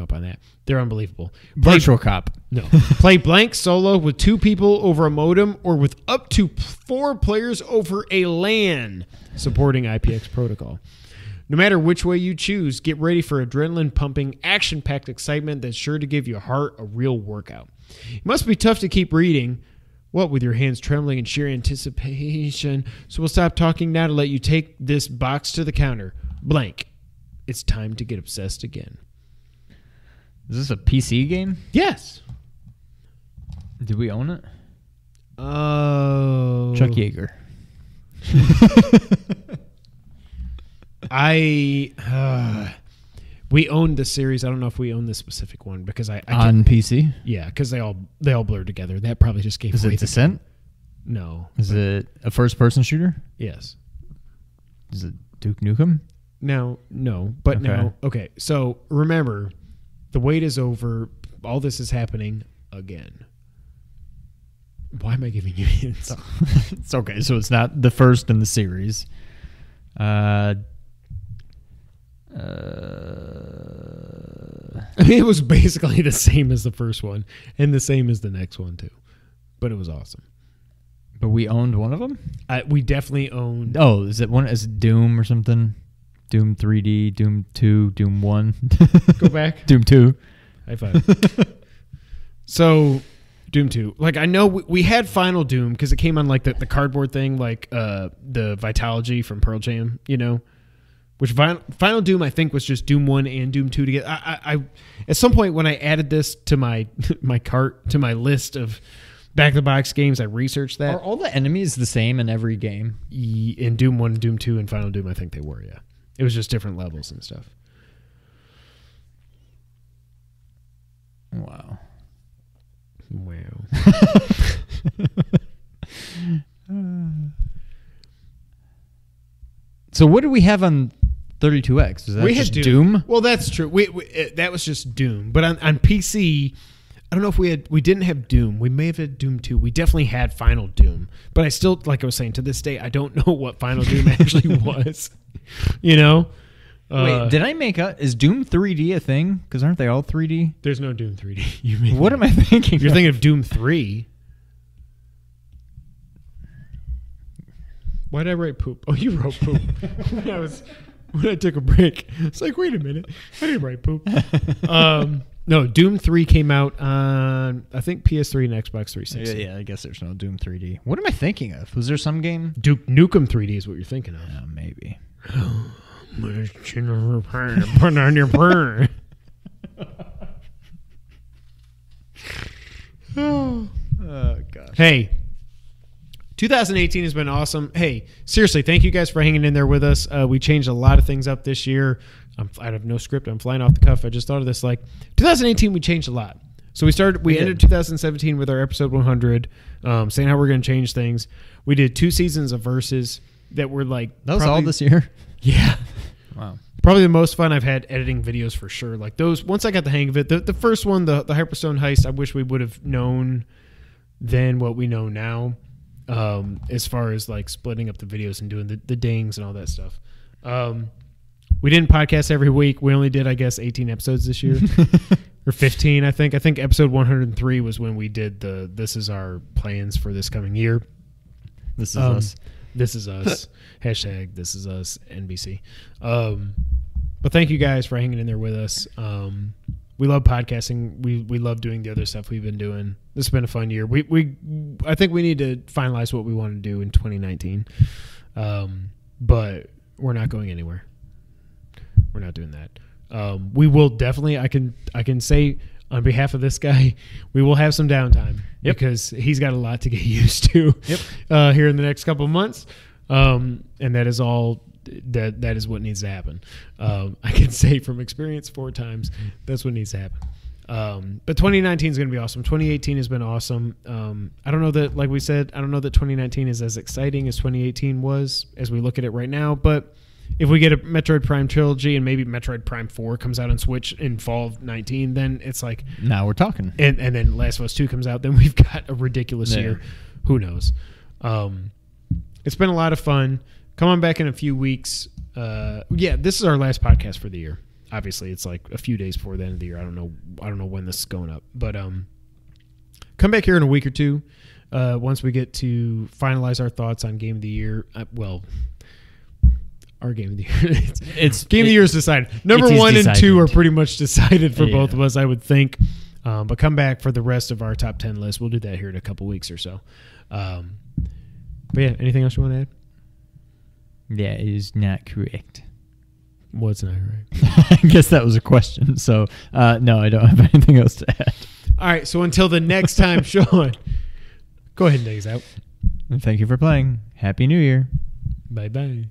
Speaker 2: up on that. They're unbelievable.
Speaker 3: Virtual Cop.
Speaker 2: No. Play blank solo with 2 people over a modem or with up to 4 players over a LAN supporting IPX protocol. No matter which way you choose, get ready for adrenaline-pumping, action-packed excitement that's sure to give your heart a real workout. It must be tough to keep reading, what with your hands trembling in sheer anticipation. So we'll stop talking now to let you take this box to the counter. Blank. It's time to get obsessed again.
Speaker 3: Is this a PC game?
Speaker 2: Yes.
Speaker 3: Did we own it?
Speaker 2: Oh.
Speaker 3: Chuck Yeager.
Speaker 2: We owned the series. I don't know if we own the specific one because I
Speaker 3: On PC?
Speaker 2: yeah, because they all blur together. That probably just gave
Speaker 3: Is
Speaker 2: away
Speaker 3: it Descent?
Speaker 2: No.
Speaker 3: Is it a first-person shooter?
Speaker 2: Yes.
Speaker 3: Is it Duke Nukem?
Speaker 2: No. But
Speaker 3: Okay.
Speaker 2: now, okay. So remember, the wait is over. All this is happening again. Why am I giving you hints?
Speaker 3: It's okay. So it's not the first in the series.
Speaker 2: I mean, it was basically the same as the first one and the same as the next one too, but it was awesome.
Speaker 3: But we owned one of them?
Speaker 2: We definitely owned.
Speaker 3: Oh, is it one? Is it Doom or something? Doom 3D, Doom 2, Doom 1.
Speaker 2: Go back.
Speaker 3: Doom 2.
Speaker 2: High five. So, Doom 2. Like, I know we had Final Doom because it came on like the cardboard thing, like the Vitalogy from Pearl Jam, you know. Which Final Doom, I think, was just Doom 1 and Doom 2 together. I at some point when I added this to my cart, to my list of back-to-box games, I researched that.
Speaker 3: Are all the enemies the same in every game?
Speaker 2: In Doom 1, Doom 2, and Final Doom, I think they were, yeah. It was just different levels and stuff.
Speaker 3: Wow. So what do we have on 32X? Is that
Speaker 2: We
Speaker 3: just
Speaker 2: had
Speaker 3: Doom?
Speaker 2: Well, that's true. That was just Doom. But on PC, I don't know if we didn't have Doom. We may have had Doom 2. We definitely had Final Doom. But I still, like I was saying, to this day, I don't know what Final Doom actually was. You know?
Speaker 3: Wait, did I make up? Is Doom 3D a thing? Because aren't they all 3D?
Speaker 2: There's no Doom 3D.
Speaker 3: What am I thinking?
Speaker 2: You're thinking of Doom 3. Why did I write poop? Oh, you wrote poop. when I took a break. It's like, wait a minute. I didn't write poop. No, Doom 3 came out on, I think, PS3 and Xbox 360.
Speaker 3: Yeah, I guess there's no Doom 3D. What am I thinking of? Was there some game?
Speaker 2: Duke Nukem 3D is what you're thinking of.
Speaker 3: Maybe.
Speaker 2: Put on your burn.
Speaker 3: Oh, gosh.
Speaker 2: Hey, 2018 has been awesome. Hey, seriously, thank you guys for hanging in there with us. We changed a lot of things up this year. I have no script. I'm flying off the cuff. I just thought of this. Like 2018, we changed a lot. So we ended 2017 with our episode 100, saying how we're going to change things. We did 2 seasons of Versus that were like
Speaker 3: That was all this year?
Speaker 2: Yeah.
Speaker 3: Wow.
Speaker 2: Probably the most fun I've had editing videos for sure. Like those, once I got the hang of it, the first one, the Hyperstone Heist, I wish we would have known then what we know now, as far as like splitting up the videos and doing the dings and all that stuff. We didn't podcast every week. We only did, I guess, 18 episodes this year. Or 15, I think. I think episode 103 was when we did this is our plans for this coming year.
Speaker 3: This is us.
Speaker 2: This is us. Hashtag this is us NBC. But thank you guys for hanging in there with us. We love podcasting. We love doing the other stuff we've been doing. This has been a fun year. I think we need to finalize what we want to do in 2019. But we're not going anywhere. We're not doing that. We will definitely. I can say on behalf of this guy, we will have some downtime because he's got a lot to get used to. Here in the next couple of months, and that is all. That is what needs to happen. I can say from experience 4 times that's what needs to happen. But 2019 is going to be awesome. 2018 has been awesome. I don't know that, like we said, I don't know that 2019 is as exciting as 2018 was as we look at it right now. But if we get a Metroid Prime trilogy and maybe Metroid Prime 4 comes out on Switch in fall of 19, then it's like...
Speaker 3: Now we're talking.
Speaker 2: And then Last of Us 2 comes out, then we've got a ridiculous year. Who knows? It's been a lot of fun. Come on back in a few weeks. This is our last podcast for the year. Obviously, it's like a few days before the end of the year. I don't know when this is going up. But come back here in a week or two once we get to finalize our thoughts on Game of the Year. Our Game of the Year. Game of the Year is decided. Number 1 and 2 are pretty much decided for both of us, I would think. But come back for the rest of our top 10 list. We'll do that here in a couple weeks or so. But yeah, anything else you want to add?
Speaker 3: That is not correct.
Speaker 2: What's not right?
Speaker 3: I guess that was a question. So, no, I don't have anything else to add.
Speaker 2: All right. So until the next time, Sean, go ahead and take us out.
Speaker 3: And thank you for playing. Happy New Year.
Speaker 2: Bye-bye.